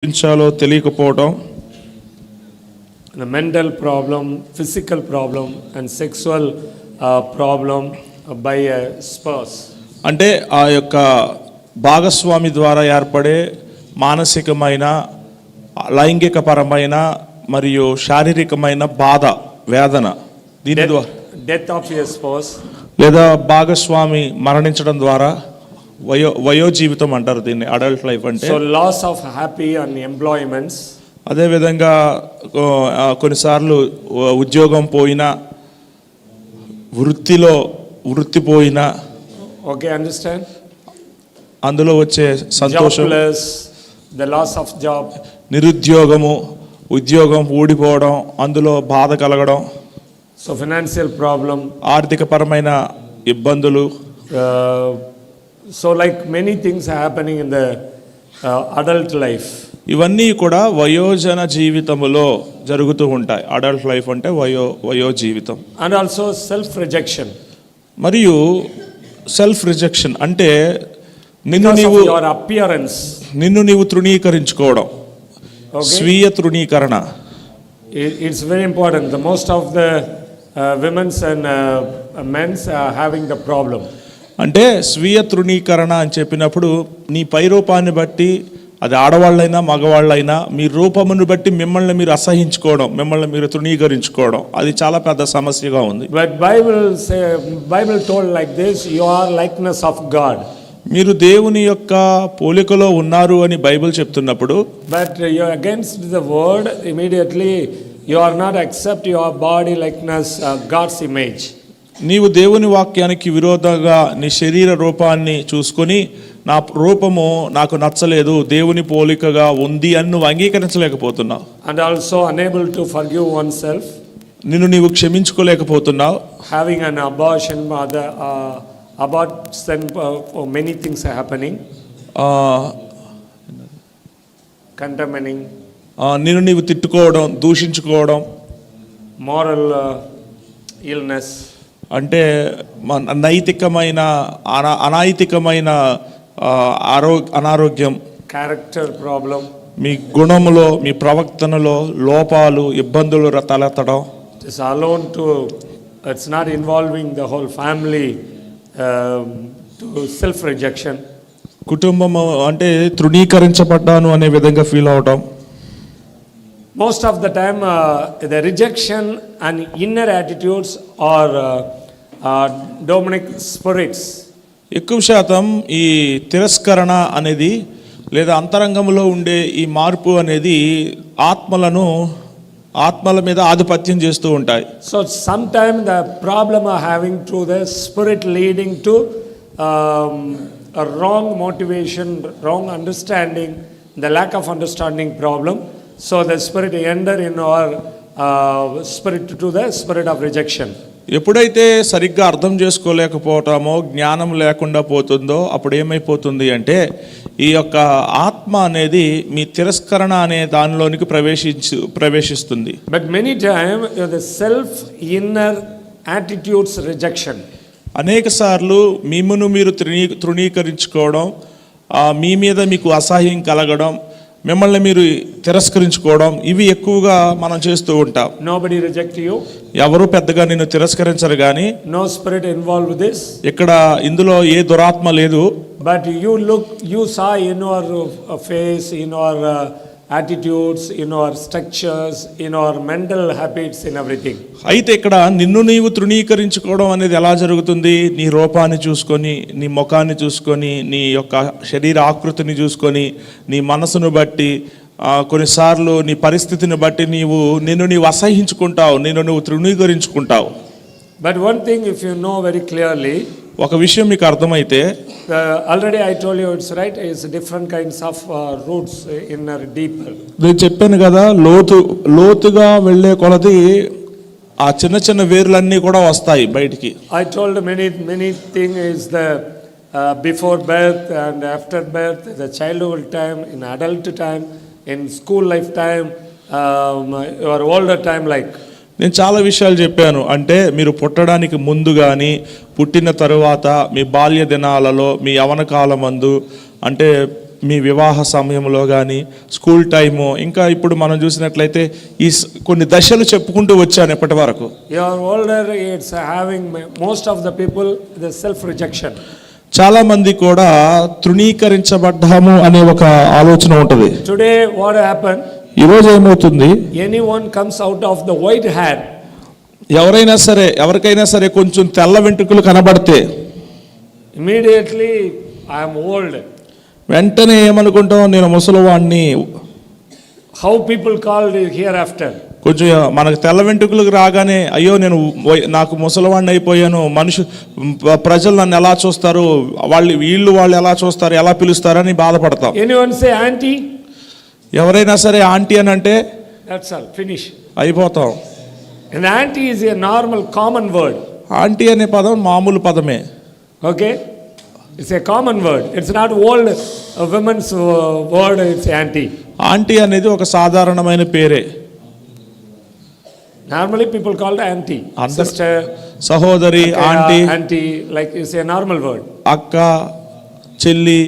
తెలియకపోవడం, the mental problem, physical problem and sexual problem by a spouse. అంటే ఆ యొక్క భాగస్వామి ద్వారా ఏర్పడే మానసికమైన, లైంగికపరమైన మరియు శారీరకమైన బాధ, వేదన, దీని ద్వారా death of your spouse, లేదా భాగస్వామి మరణించడం ద్వారా వయో జీవితం అంటారు దీన్ని, అడల్ట్ లైఫ్ అంటే. so loss of happy and employments. అదేవిధంగా కొన్నిసార్లు ఉద్యోగం పోయినా, వృత్తి పోయినా, okay, understand, అందులో వచ్చే సంతోషం, jobless, the loss of job, నిరుద్యోగము, ఉద్యోగం ఊడిపోవడం, అందులో బాధ కలగడం, so financial problem, ఆర్థికపరమైన ఇబ్బందులు. so like many things are happening in the adult life. ఇవన్నీ కూడా వయోజన జీవితములో జరుగుతూ ఉంటాయి. అడల్ట్ లైఫ్ అంటే వయో జీవితం. and also self rejection, మరియు సెల్ఫ్ రిజెక్షన్ అంటే your appearance, నిన్ను నీవు తృణీకరించుకోవడం, స్వీయ తృణీకరణ. it's very important. The most of the women's and men's are having the problem. అంటే స్వీయ తృణీకరణ అని చెప్పినప్పుడు నీ పై రూపాన్ని బట్టి, అది ఆడవాళ్ళైనా మగవాళ్ళైనా, మీ రూపమును బట్టి మిమ్మల్ని మీరు అసహించుకోవడం, మిమ్మల్ని మీరు తృణీకరించుకోవడం, అది చాలా పెద్ద సమస్యగా ఉంది. But Bible told like this, you are likeness of God. మీరు దేవుని యొక్క పోలికలో ఉన్నారు అని బైబిల్ చెప్తున్నప్పుడు, but you are against the word, immediately you are not accept your body likeness, God's image. నీవు దేవుని వాక్యానికి విరోధంగా నీ శరీర రూపాన్ని చూసుకొని, నా రూపము నాకు నచ్చలేదు, దేవుని పోలికగా ఉంది అని నువ్వు అంగీకరించలేకపోతున్నావు. and also unable to forgive oneself, నిన్ను నీవు క్షమించుకోలేకపోతున్నావు. having an abortion, many things are happening, condemning, నిన్ను నీవు తిట్టుకోవడం, దూషించుకోవడం, moral illness, అంటే నైతికమైన అనైతికమైన అనారోగ్యం, character problem, మీ గుణములో, మీ ప్రవర్తనలో లోపాలు, ఇబ్బందులు తలెత్తడం. it's alone to, it's not involving the whole family, to self rejection. కుటుంబము అంటే తృణీకరించబడ్డాను అనే విధంగా ఫీల్ అవటం. most of the time the rejection and inner attitudes are demonic spirits. ఎక్కువ శాతం ఈ తిరస్కరణ అనేది లేదా అంతరంగంలో ఉండే ఈ మార్పు అనేది ఆత్మల మీద ఆధిపత్యం చేస్తూ ఉంటాయి. so sometimes the problem are having through the spirit leading to a wrong motivation, wrong understanding, the lack of understanding problem. so the spirit enter in our spirit to the spirit of rejection. ఎప్పుడైతే సరిగ్గా అర్థం చేసుకోలేకపోవటమో, జ్ఞానం లేకుండా పోతుందో, అప్పుడు ఏమైపోతుంది అంటే ఈ యొక్క ఆత్మ అనేది మీ తిరస్కరణ అనే దానిలోనికి ప్రవేశిస్తుంది. but many time the self inner attitudes rejection, అనేక సార్లు మిమ్మును మీరు తృణీకరించుకోవడం, మీ మీద మీకు అసహ్యం కలగడం, మిమ్మల్ని మీరు తిరస్కరించుకోవడం, ఇవి ఎక్కువగా మనం చేస్తూ ఉంటాం. nobody reject you, ఎవరు పెద్దగా నిన్ను తిరస్కరించరు, కానీ no spirit involved with this, ఇక్కడ ఇందులో ఏ దురాత్మ లేదు. but you saw in our face, in our attitudes, in our structures, in our mental habits, in everything. అయితే ఇక్కడ నిన్ను నీవు తృణీకరించుకోవడం అనేది ఎలా జరుగుతుంది? నీ రూపాన్ని చూసుకొని, నీ ముఖాన్ని చూసుకొని, నీ యొక్క శరీర ఆకృతిని చూసుకొని, నీ మనసును బట్టి, కొన్నిసార్లు నీ పరిస్థితిని బట్టి నిన్ను నీవు అసహించుకుంటావు, నిన్ను నువ్వు తృణీకరించుకుంటావు. but one thing if you know very clearly, ఒక విషయం మీకు అర్థమైతే, already I told you, it's right, it's different kinds of roots inner deeper. నేను చెప్పాను కదా, లోతుగా వెళ్ళే కొలది ఆ చిన్న చిన్న వేర్లన్నీ కూడా వస్తాయి బయటికి. I told many thing is the before birth and after birth, the childhood time, in adult time, in school life time, your older time, like నేను చాలా విషయాలు చెప్పాను. అంటే మీరు పుట్టడానికి ముందు కానీ, పుట్టిన తరువాత, మీ బాల్య దినాలలో, మీ యవన కాలమందు, అంటే మీ వివాహ సమయంలో కానీ స్కూల్ టైము, ఇంకా ఇప్పుడు మనం చూసినట్లయితే కొన్ని దశలు చెప్పుకుంటూ వచ్చాను ఇప్పటి వరకు. You are older, it's having most of the people the self rejection. చాలా మంది కూడా తృణీకరించబడ్డాము అనే ఒక ఆలోచన ఉంటుంది. Today what happened? ఈరోజు ఏమవుతుంది, anyone comes out of the white hair, ఎవరికైనా సరే కొంచెం తెల్ల వెంట్రుకలు కనబడితే immediately I am old. వెంటనే ఏమనుకుంటాం, నేను ముసలివాణ్ణి. How people called hereafter? కొంచెం మనకు తెల్ల వెంట్రుకలకు రాగానే అయ్యో నేను నాకు ముసలివాణ్ణి అయిపోయాను, ప్రజలు నన్ను ఎలా చూస్తారు, వీళ్ళు ఎలా చూస్తారు, ఎలా పిలుస్తారని బాధపడతాం. Anyone say auntie? ఎవరైనా సరే ఆంటీ అని అంటే that's all, finish. అయిపోతాం. And auntie is a normal common word. Aunty అనే పదం మామూలు పదమే. Okay, it's a common word, it's not old women's word, it's auntie. Aunty అనేది ఒక సాధారణమైన పేరే. Normally people called auntie, sister, సహోదరి, aunty, auntie, like it's a normal word. అక్క, చెల్లి,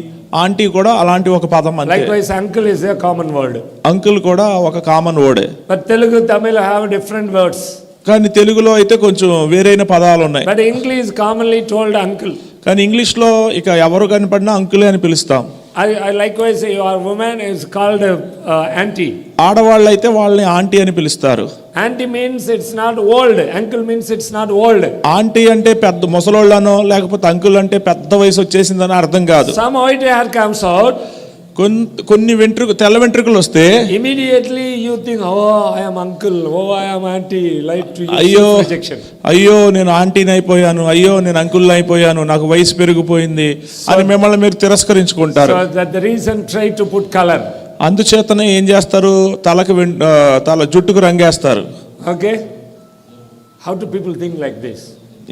ఆంటీ కూడా అలాంటి ఒక పదం అంతే. Likewise uncle is a common word. Uncle కూడా ఒక common వర్డే. But Telugu, Tamil have different words. కానీ తెలుగులో అయితే కొంచెం వేరైన పదాలు ఉన్నాయి. But English is commonly told uncle. కానీ ఇంగ్లీష్లో ఇక ఎవరు కనపడినా అంకులే అని పిలుస్తాం. I likewise your woman is called auntie. ఆడవాళ్ళు అయితే వాళ్ళని ఆంటీ అని పిలుస్తారు. Auntie means it's not old. Uncle means it's not old. Aunty అంటే పెద్ద ముసలోళ్ళనో లేకపోతే అంకుల్ అంటే పెద్ద వయసు వచ్చేసిందని అర్థం కాదు. Some white hair comes out. కొన్ని తెల్ల వెంట్రుకలు వస్తే immediately you think, oh I am uncle, oh I am auntie, like to rejection. అయ్యో నేను ఆంటీని అయిపోయాను, అయ్యో నేను అంకుల్ అయిపోయాను, నాకు వయసు పెరిగిపోయింది అని మిమ్మల్ని మీరు తిరస్కరించుకుంటారు. So that the reason try to put color. అందుచేతనే ఏం చేస్తారు, తల జుట్టుకు రంగేస్తారు. Okay, how do people think like this?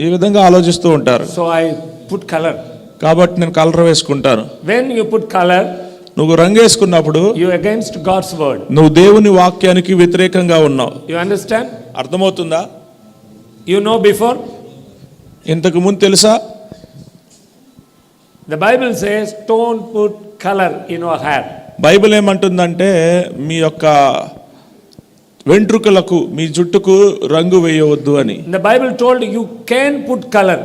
ఈ విధంగా ఆలోచిస్తూ ఉంటారు. So I put color. కాబట్టి నేను కలర్ వేసుకుంటాను. When you put color, నువ్వు రంగేసుకున్నప్పుడు you against God's word. నువ్వు దేవుని వాక్యానికి వ్యతిరేకంగా ఉన్నావు. You understand? అర్థమవుతుందా? You know before? ఇంతకు ముందు తెలుసా? The Bible says don't put color in your hair. Bible ఏమంటుందంటే మీ యొక్క వెంట్రుకలకు, మీ జుట్టుకు రంగు వేయవద్దు అని. The Bible told you can put color.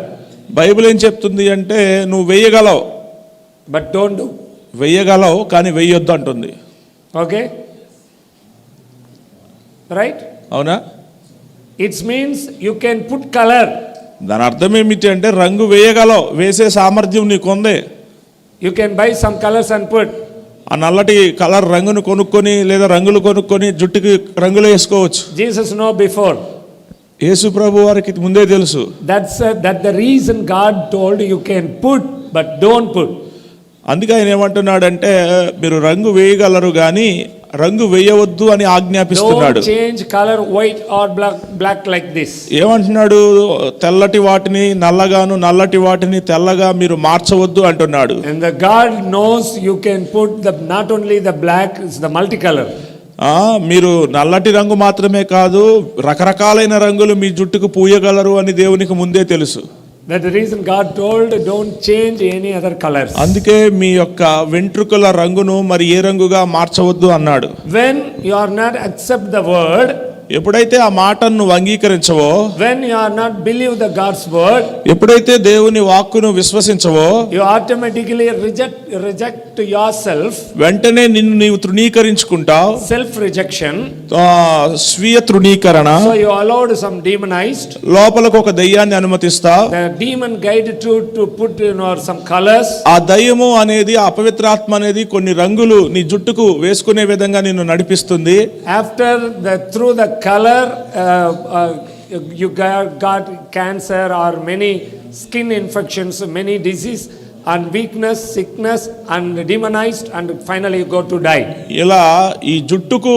Bible ఏం చెప్తుంది అంటే నువ్వు వేయగలవు, but don't do. వేయగలవు కానీ వేయొద్దు అంటుంది. Okay, right? అవునా? It means you can put color. దాని అర్థం ఏమిటి అంటే రంగు వేయగలవు, వేసే సామర్థ్యం నీకుంది. You can buy some colors and put. ఆ నల్లటి కలర్ రంగును కొనుక్కొని లేదా రంగులు కొనుక్కొని జుట్టుకి రంగులు వేసుకోవచ్చు. Jesus know before. యేసు ప్రభు వారికి ముందే తెలుసు. That the reason God told you can put but don't put. అందుకే ఆయన ఏమంటున్నాడంటే మీరు రంగు వేయగలరు కానీ రంగు వేయవద్దు అని ఆజ్ఞాపిస్తున్నాడు. Don't change color white or black like this. ఏమంటున్నాడు, తెల్లటి వాటిని నల్లగాను నల్లటి వాటిని తెల్లగా మీరు మార్చవద్దు అంటున్నాడు. And the God knows you can put not only the black, it's the multicolor. మీరు నల్లటి రంగు మాత్రమే కాదు రకరకాలైన రంగులు మీ జుట్టుకు పూయగలరు అని దేవునికి ముందే తెలుసు. That's the reason God told don't change any other colors. అందుకే మీ యొక్క వెంట్రుకల రంగును మరి ఏ రంగుగా మార్చవద్దు అన్నాడు. When you are not accept the word, ఎప్పుడైతే ఆ మాటను నువ్వు అంగీకరించవో, when you are not believe the God's word, ఎప్పుడైతే దేవుని వాక్కును విశ్వసించవో, you automatically reject yourself. వెంటనే నిన్ను నీవు తృణీకరించుకుంటావు. Self rejection. స్వీయ తృణీకరణ. So you allowed some demonized. లోపలకు ఒక దయ్యాన్ని అనుమతిస్తావు. The demon guided to put some colors. ఆ దయ్యము అనేది ఆ అపవిత్రాత్మ అనేది కొన్ని రంగులు నీ జుట్టుకు వేసుకునే విధంగా నిన్ను నడిపిస్తుంది. After through the color you got cancer or many skin infections, many disease and weakness, sickness and demonized and finally you go to die. ఇలా ఈ జుట్టుకు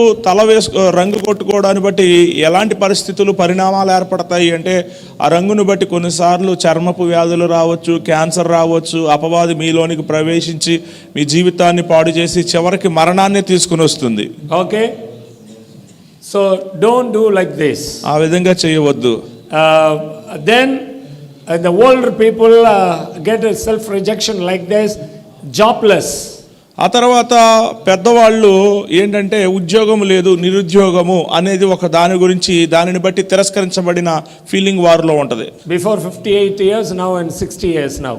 రంగు కొట్టుకోవడాన్ని బట్టి ఎలాంటి పరిస్థితులు పరిణామాలు ఏర్పడతాయి అంటే ఆ రంగును బట్టి కొన్నిసార్లు చర్మపు వ్యాధులు రావచ్చు, క్యాన్సర్ రావచ్చు, అపవాది మీలోనికి ప్రవేశించి మీ జీవితాన్ని పాడు చేసి చివరికి మరణాన్ని తీసుకుని వస్తుంది. Okay, so don't do like this. ఆ విధంగా చేయవద్దు. Then the older people get a self rejection like this, jobless. ఆ తర్వాత పెద్దవాళ్ళు ఏంటంటే ఉద్యోగం లేదు, నిరుద్యోగము అనేది ఒక దాని గురించి దానిని బట్టి తిరస్కరించబడిన ఫీలింగ్ వారిలో ఉంటుంది. Before 58 years now and 60 years now.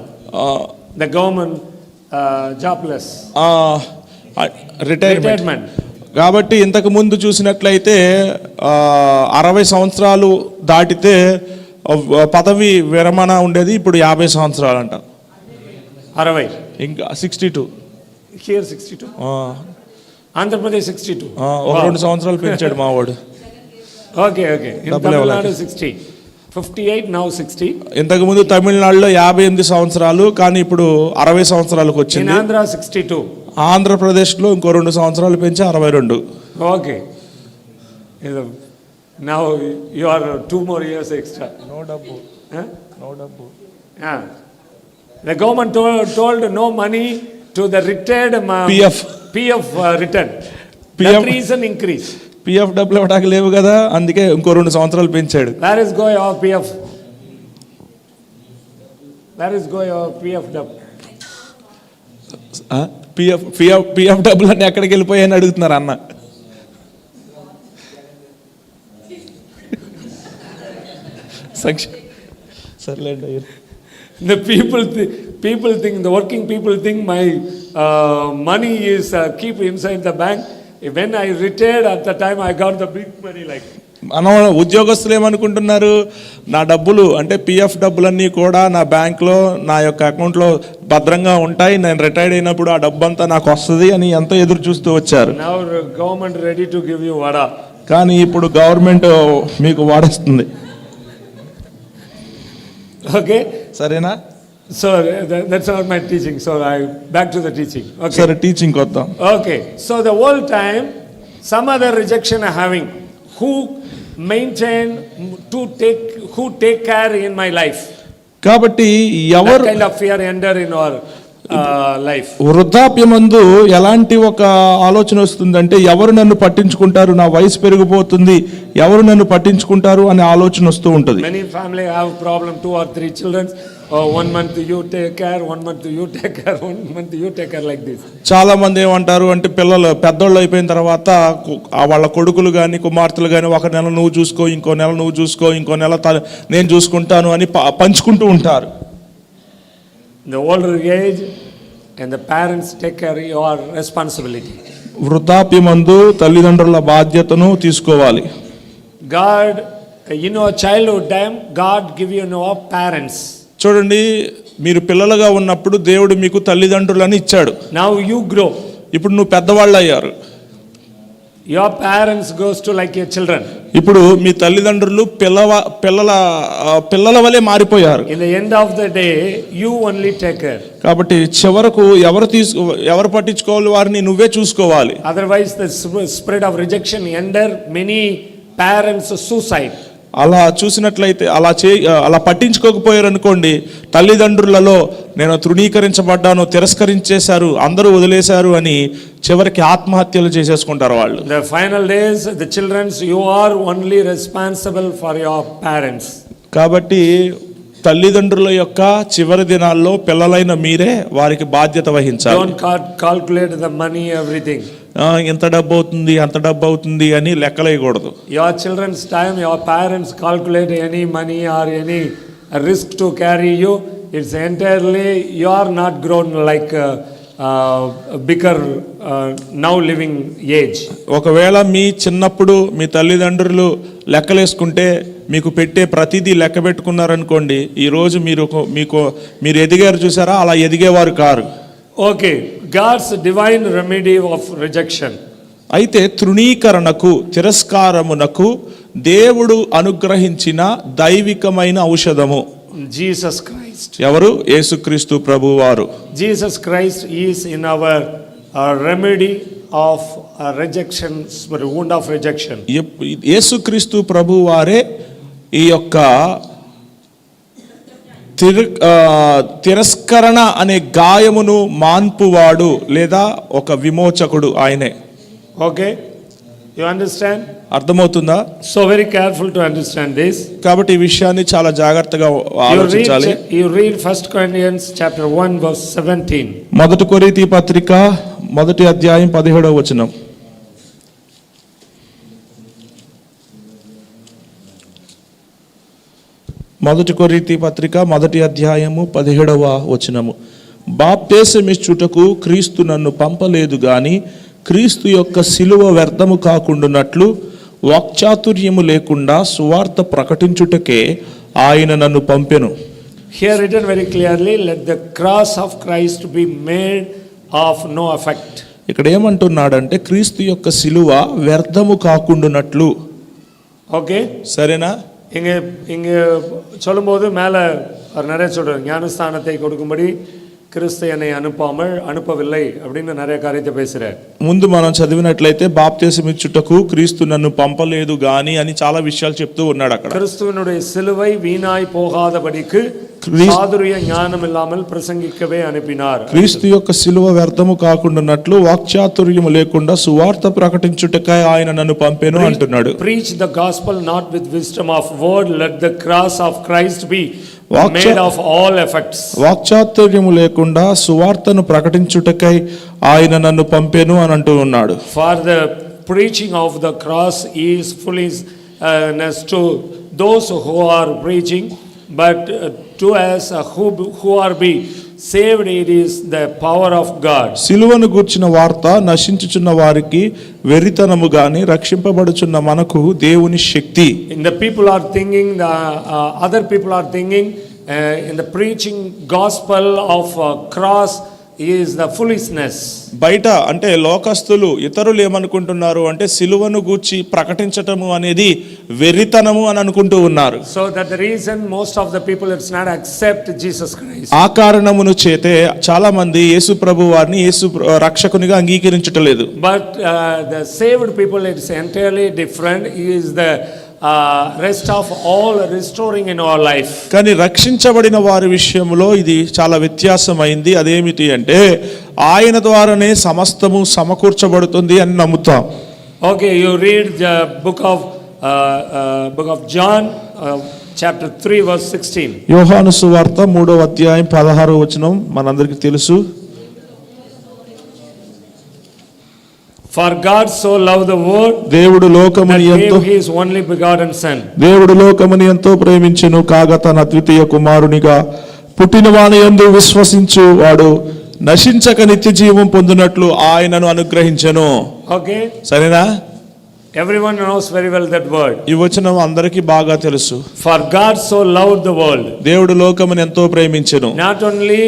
The government jobless. Retirement. కాబట్టి ఇంతకు ముందు చూసినట్లయితే 60 సంవత్సరాలు దాటితే పదవి విరమణ ఉండేది, ఇప్పుడు 50 సంవత్సరాలు అంట. 60. ఇంకా 62. Here 62. ఆంధ్రప్రదేశ్ 62. ఒక 2 సంవత్సరాలు పెంచాడు మావాడు. Okay. In Tamil Nadu 60. 58 now 60. ఇంతకు ముందు తమిళనాడులో 58 సంవత్సరాలు, కానీ ఇప్పుడు 60 సంవత్సరాలకు In వచ్చింది. Andhra 62. ఆంధ్రప్రదేశ్లో ఇంకో 2 సంవత్సరాలు పెంచి 62. Okay. Now you are 2 more years extra. No డబ్బు. Huh? నో డబ్బు. Yeah. The government told no money to the retired PF return. That reason increase. PF డబ్బులు ఇవ్వడానికి లేవు కదా, అందుకే ఇంకో 2 సంవత్సరాలు పెంచాడు. Where is go your PF? Where is go your PF double? PF డబ్బులు అన్నీ ఎక్కడికి వెళ్ళిపోయాయని అడుగుతున్నారు అన్న. సర్లేండి. The people think, the working people think my money is keep inside the bank. When I retired, at the time I got the big money like. మనం ఉద్యోగస్తులు ఏమనుకుంటున్నారు, నా డబ్బులు అంటే పిఎఫ్ డబ్బులన్నీ కూడా నా బ్యాంక్లో నా యొక్క అకౌంట్లో భద్రంగా ఉంటాయి, నేను రిటైర్డ్ అయినప్పుడు ఆ డబ్బు అంతా నాకు వస్తుంది అని ఎంతో ఎదురు చూస్తూ వచ్చారు. Now government ready to give you vada. కానీ ఇప్పుడు గవర్నమెంట్ మీకు వాడేస్తుంది. Okay. సరేనా? So that's not my teaching. So I back to the teaching. Okay. సరే, టీచింగ్ వద్దాం. Okay. So the whole time some other rejection are having who maintain who take care in my life. కాబట్టి ఎవరు kind of fear enter in our life. వృద్ధాప్యమందు ఎలాంటి ఒక ఆలోచన వస్తుందంటే, ఎవరు నన్ను పట్టించుకుంటారు, నా వయసు పెరిగిపోతుంది, ఎవరు నన్ను పట్టించుకుంటారు అనే ఆలోచన వస్తూ ఉంటుంది. Many family have problem, 2 or 3 children. 1 month you take care, 1 month you take care, 1 month you take care, like this. చాలా మంది ఏమంటారు అంటే, పిల్లలు పెద్దోళ్ళు అయిపోయిన తర్వాత వాళ్ళ కొడుకులు కానీ కుమార్తెలు కానీ ఒక నెల నువ్వు చూసుకో, ఇంకో నెల నువ్వు చూసుకో, ఇంకో నెల నేను చూసుకుంటాను అని పంచుకుంటూ ఉంటారు. The older age and the parents take care your responsibility. వృద్ధాప్యమందు తల్లిదండ్రుల బాధ్యతను తీసుకోవాలి. God, in your childhood time, God give you no parents. చూడండి, మీరు పిల్లలుగా ఉన్నప్పుడు దేవుడు మీకు తల్లిదండ్రులని ఇచ్చాడు. Now you grow. ఇప్పుడు నువ్వు పెద్దవాళ్ళు అయ్యారు. Your parents goes to like your children. ఇప్పుడు మీ తల్లిదండ్రులు పిల్లల వలె మారిపోయారు. In the end of the day, you only take care. కాబట్టి చివరకు ఎవరు పట్టించుకోవాలి, వారిని నువ్వే చూసుకోవాలి. Otherwise the spirit of rejection enter many parents suicide. అలా చూసినట్లయితే అలా పట్టించుకోకపోయారు అనుకోండి, తల్లిదండ్రులలో నేను తృణీకరించబడ్డాను, తిరస్కరించేశారు, అందరూ వదిలేశారు అని చివరికి ఆత్మహత్యలు చేసేసుకుంటారు వాళ్ళు. The final days, the children, you are only responsible for your parents. కాబట్టి తల్లిదండ్రుల యొక్క చివరి దినాల్లో పిల్లలైన మీరే వారికి బాధ్యత వహించాలి. Don't calculate the money, everything. ఎంత డబ్బు అవుతుంది, అంత డబ్బు అవుతుంది అని లెక్కలేయకూడదు. Your children's time, your parents calculate any money or any risk to carry you. It's entirely you are not grown like bigger now living age. ఒకవేళ మీ చిన్నప్పుడు మీ తల్లిదండ్రులు లెక్కలేసుకుంటే మీకు పెట్టే ప్రతిదీ లెక్క పెట్టుకున్నారనుకోండి, ఈరోజు మీరు ఎదిగారు చూసారా, అలా ఎదిగేవారు కారు. Okay. God's divine remedy of rejection. అయితే తృణీకరణకు, తిరస్కారమునకు దేవుడు అనుగ్రహించిన దైవికమైన ఔషధము Jesus Christ. ఎవరు? యేసుక్రీస్తు ప్రభువారు. Jesus Christ is in our remedy of rejection, wound of rejection. యేసుక్రీస్తు ప్రభువారే ఈ యొక్క తిరస్కరణ అనే గాయమును మాన్పువాడు లేదా ఒక విమోచకుడు ఆయనే. Okay, you understand? అర్థమవుతుందా? So very careful to understand this. కాబట్టి ఈ విషయాన్ని చాలా జాగ్రత్తగా ఆలోచించాలి. You read 1 Corinthians chapter 1 verse 17. మొదటి కొరింథీ పత్రిక మొదటి అధ్యాయం 17వ వచనం. మొదటి కొరింథీ పత్రిక మొదటి అధ్యాయము 17వ వచనము. బాప్తీసమిచ్చుటకు క్రీస్తు నన్ను పంపలేదు గాని క్రీస్తు యొక్క శిలువ వ్యర్థము కాకుండానట్లు వాక్చాతుర్యము లేకుండా సువార్త ప్రకటించుటకే ఆయన నన్ను పంపెను. Here written very clearly, let the cross of Christ be made of no effect. ఇక్కడ ఏమంటున్నాడంటే క్రీస్తు యొక్క శిలువ వ్యర్థము కాకుండానట్లు. Okay, సరేనా? இங்கே சொல்லும்போது மேலே நிறைய சொல்கிறார், ஞானஸ்தானத்தை கொடுக்கும்படி கிறிஸ்து என்னை அனுப்பவில்லை அப்படின்னு நிறைய காரியத்தை பேசுகிறார். ముందు మనం చదివినట్లయితే బాప్తీసమిచ్చుటకు క్రీస్తు నన్ను పంపలేదు గాని అని చాలా విషయాలు చెప్తూ ఉన్నాడు అక్కడ. கிறிஸ்துவினுடைய சிலுவை வீணாய் போகாதபடிக்கு சாதுரிய ஞானம் இல்லாமல் பிரசங்கிக்கவே அனுப்பினார். క్రీస్తు యొక్క శిలువ వ్యర్థము కాకుండానట్లు వాక్చాతుర్యము లేకుండా సువార్త ప్రకటించుటకై ఆయన నన్ను పంపెను అంటున్నాడు. Preach the gospel not with wisdom of word, let the cross of Christ be made of all effects. వాక్చాతుర్యము లేకుండా సువార్తను ప్రకటించుటకై ఆయన నన్ను పంపెను అని అంటూ ఉన్నాడు. For the preaching of the cross is foolishness to those who are preaching, but to us who are being saved, it is the power of God. సిలువను గూర్చిన వార్త నశించుచున్న వారికి వెరితనము గాని రక్షింపబడుచున్న మనకు దేవుని శక్తి. In the people are thinking, the other people are thinking in the preaching gospel of cross is the foolishness. బయట అంటే లోకస్తులు ఇతరులు ఏమనుకుంటున్నారు అంటే సిలువను గూర్చి ప్రకటించటము అనేది వెర్రితనము అని అనుకుంటూ ఉన్నారు. So that the reason most of the people it's not accept Jesus Christ. ఆ కారణమును చేతే చాలా మంది యేసు ప్రభు వారిని యేసు రక్షకునిగా అంగీకరించటలేదు. But the saved people, it's entirely different. He is the rest of all restoring in our life. కానీ రక్షించబడిన వారి విషయంలో ఇది చాలా వ్యత్యాసమైంది. అదేమిటి అంటే ఆయన ద్వారానే సమస్తము సమకూర్చబడుతుంది అని నమ్ముతాం. Okay, you read the book of John chapter 3 verse 16. యోహాను సువార్త 3వ అధ్యాయం 16వ వచనం మనందరికీ తెలుసు. For God so loved the world, దేవుడు లోకమును that ఎంతో gave his only begotten son. దేవుడు లోకమును ఎంతో ప్రేమించెను కాగా తన అద్వితీయ కుమారునిగా పుట్టిన వాని యందు విశ్వసించు వాడు నశించక నిత్య జీవం పొందునట్లు ఆయనను అనుగ్రహించెను. Okay, సరేనా? everyone knows very well that word. ఈ వచనం అందరికీ బాగా తెలుసు. For God so loved the world. దేవుడు లోకమును ఎంతో ప్రేమించెను. Not only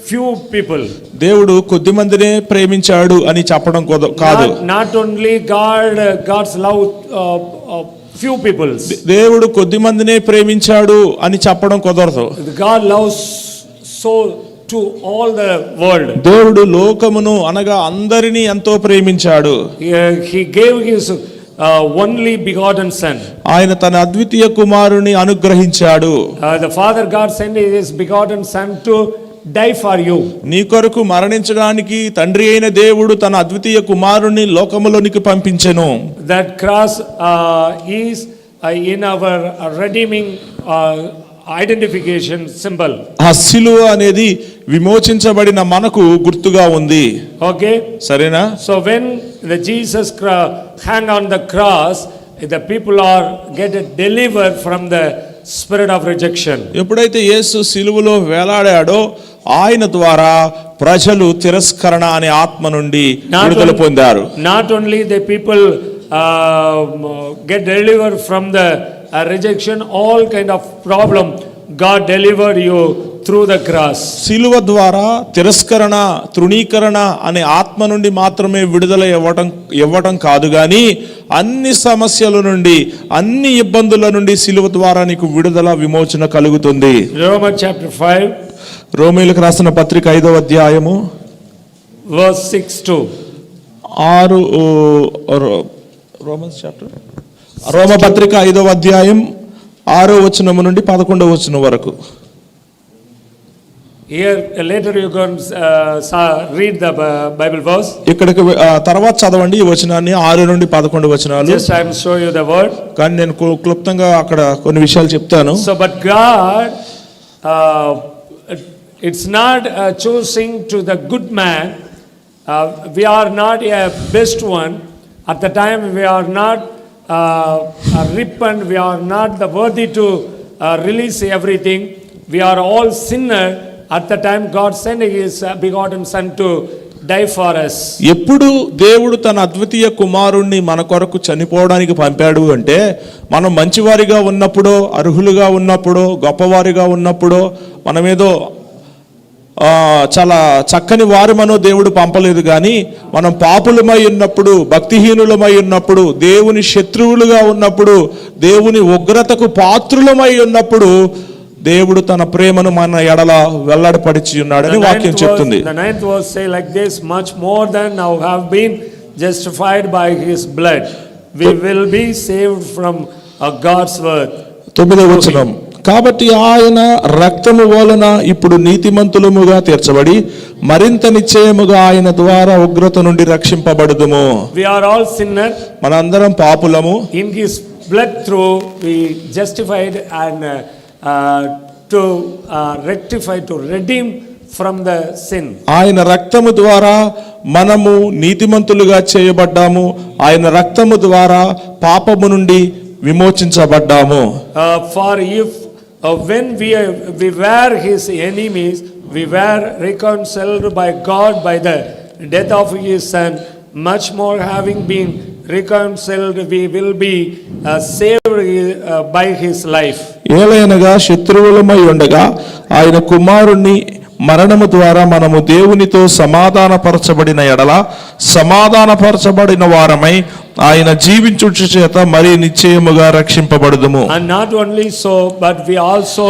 few people. దేవుడు కొద్ది మందినే ప్రేమించాడు అని చెప్పడం కాదు. Not only God's love few people. దేవుడు కొద్ది మందినే ప్రేమించాడు అని చెప్పడం కుదరదు. God loves so to all the world. దేవుడు లోకమును అనగా అందరినీ ఎంతో ప్రేమించాడు. He gave his only begotten son. ఆయన తన అద్వితీయ కుమారుని అనుగ్రహించాడు. The Father God sent his begotten son to die for you. నీ కొరకు మరణించడానికి తండ్రి అయిన దేవుడు తన అద్వితీయ కుమారుని లోకములోనికి పంపించెను. That cross is in our redeeming identification symbol. ఆ సిలువ అనేది విమోచించబడిన మనకు గుర్తుగా ఉంది. Okay, సరేనా? so when the Jesus hang on the cross, the people are get delivered from the spirit of rejection. ఎప్పుడైతే యేసు సిలువలో వేలాడాడో ఆయన ద్వారా ప్రజలు తిరస్కరణ అనే ఆత్మ నుండి విడుదల పొందారు. Not only the people get delivered from the rejection, all kind of problem God delivered you through the cross. సిలువ ద్వారా తిరస్కరణ తృణీకరణ అనే ఆత్మ నుండి మాత్రమే విడుదల ఇవ్వటం కాదు గాని అన్ని సమస్యల నుండి అన్ని ఇబ్బందుల నుండి సిలువ ద్వారా నీకు విడుదల విమోచన కలుగుతుంది. Romans chapter 5 రోమీయులకు రాసిన పత్రిక 5వ అధ్యాయము verse 6 to 6 రోమన్స్ చాప్టర్ రోమ పత్రిక 5వ అధ్యాయం 6వ వచనం నుండి 11వ వచనం వరకు. Here later you can read the Bible verse. ఇక్కడికి తర్వాత చదవండి ఈ వచనాన్ని 6 నుండి 11 వచనాలు. Just I will show you the word. కానీ నేను క్లుప్తంగా అక్కడ కొన్ని విషయాలు చెప్తాను. So but God it's not choosing to the good man we are not a best one. At the time we are not repent, we are not the worthy to release everything. We are all sinner. At the time God sent his begotten son to die for us. ఎప్పుడు దేవుడు తన అద్వితీయ కుమారుణ్ణి మన కొరకు చనిపోవడానికి పంపాడు అంటే మనం మంచివారిగా ఉన్నప్పుడో, అర్హులుగా ఉన్నప్పుడో, గొప్పవారిగా ఉన్నప్పుడో, మనమేదో చాలా చక్కని వారమనో దేవుడు పంపలేదు. కానీ మనం పాపులమై ఉన్నప్పుడు, భక్తిహీనులమై ఉన్నప్పుడు, దేవుని శత్రువులుగా ఉన్నప్పుడు, దేవుని ఉగ్రతకు పాత్రులమై ఉన్నప్పుడు దేవుడు తన ప్రేమను మన ఎడల వెల్లడిపరిచి ఉన్నాడని వాక్యం చెప్తుంది. The ninth verse say like this, much more than now have been justified by his blood, we will be saved from God's wrath. 9వ వచనం, కాబట్టి ఆయన రక్తము వలన ఇప్పుడు నీతిమంతులముగా తీర్చబడి మరింత నిశ్చయముగా ఆయన ద్వారా ఉగ్రత నుండి రక్షింపబడుదుము. We are all sinners. మనందరం పాపులము. In his blood through we justified and to rectify, to redeem from the sin. ఆయన రక్తము ద్వారా మనము నీతిమంతులుగా చేయబడ్డాము. ఆయన రక్తము ద్వారా పాపము నుండి విమోచించబడ్డాము. For if when we were his enemies, we were reconciled by God by the death of his son, much more having been reconciled we will be saved by his life. ఏలయనగా శత్రువులమై ఉండగా ఆయన కుమారుణ్ణి మరణము ద్వారా మనము దేవునితో సమాధానపరచబడిన ఎడల సమాధానపరచబడిన వారమై ఆయన జీవించుట చేత మరి నిశ్చయముగా రక్షింపబడుదుము. And not only so, but we also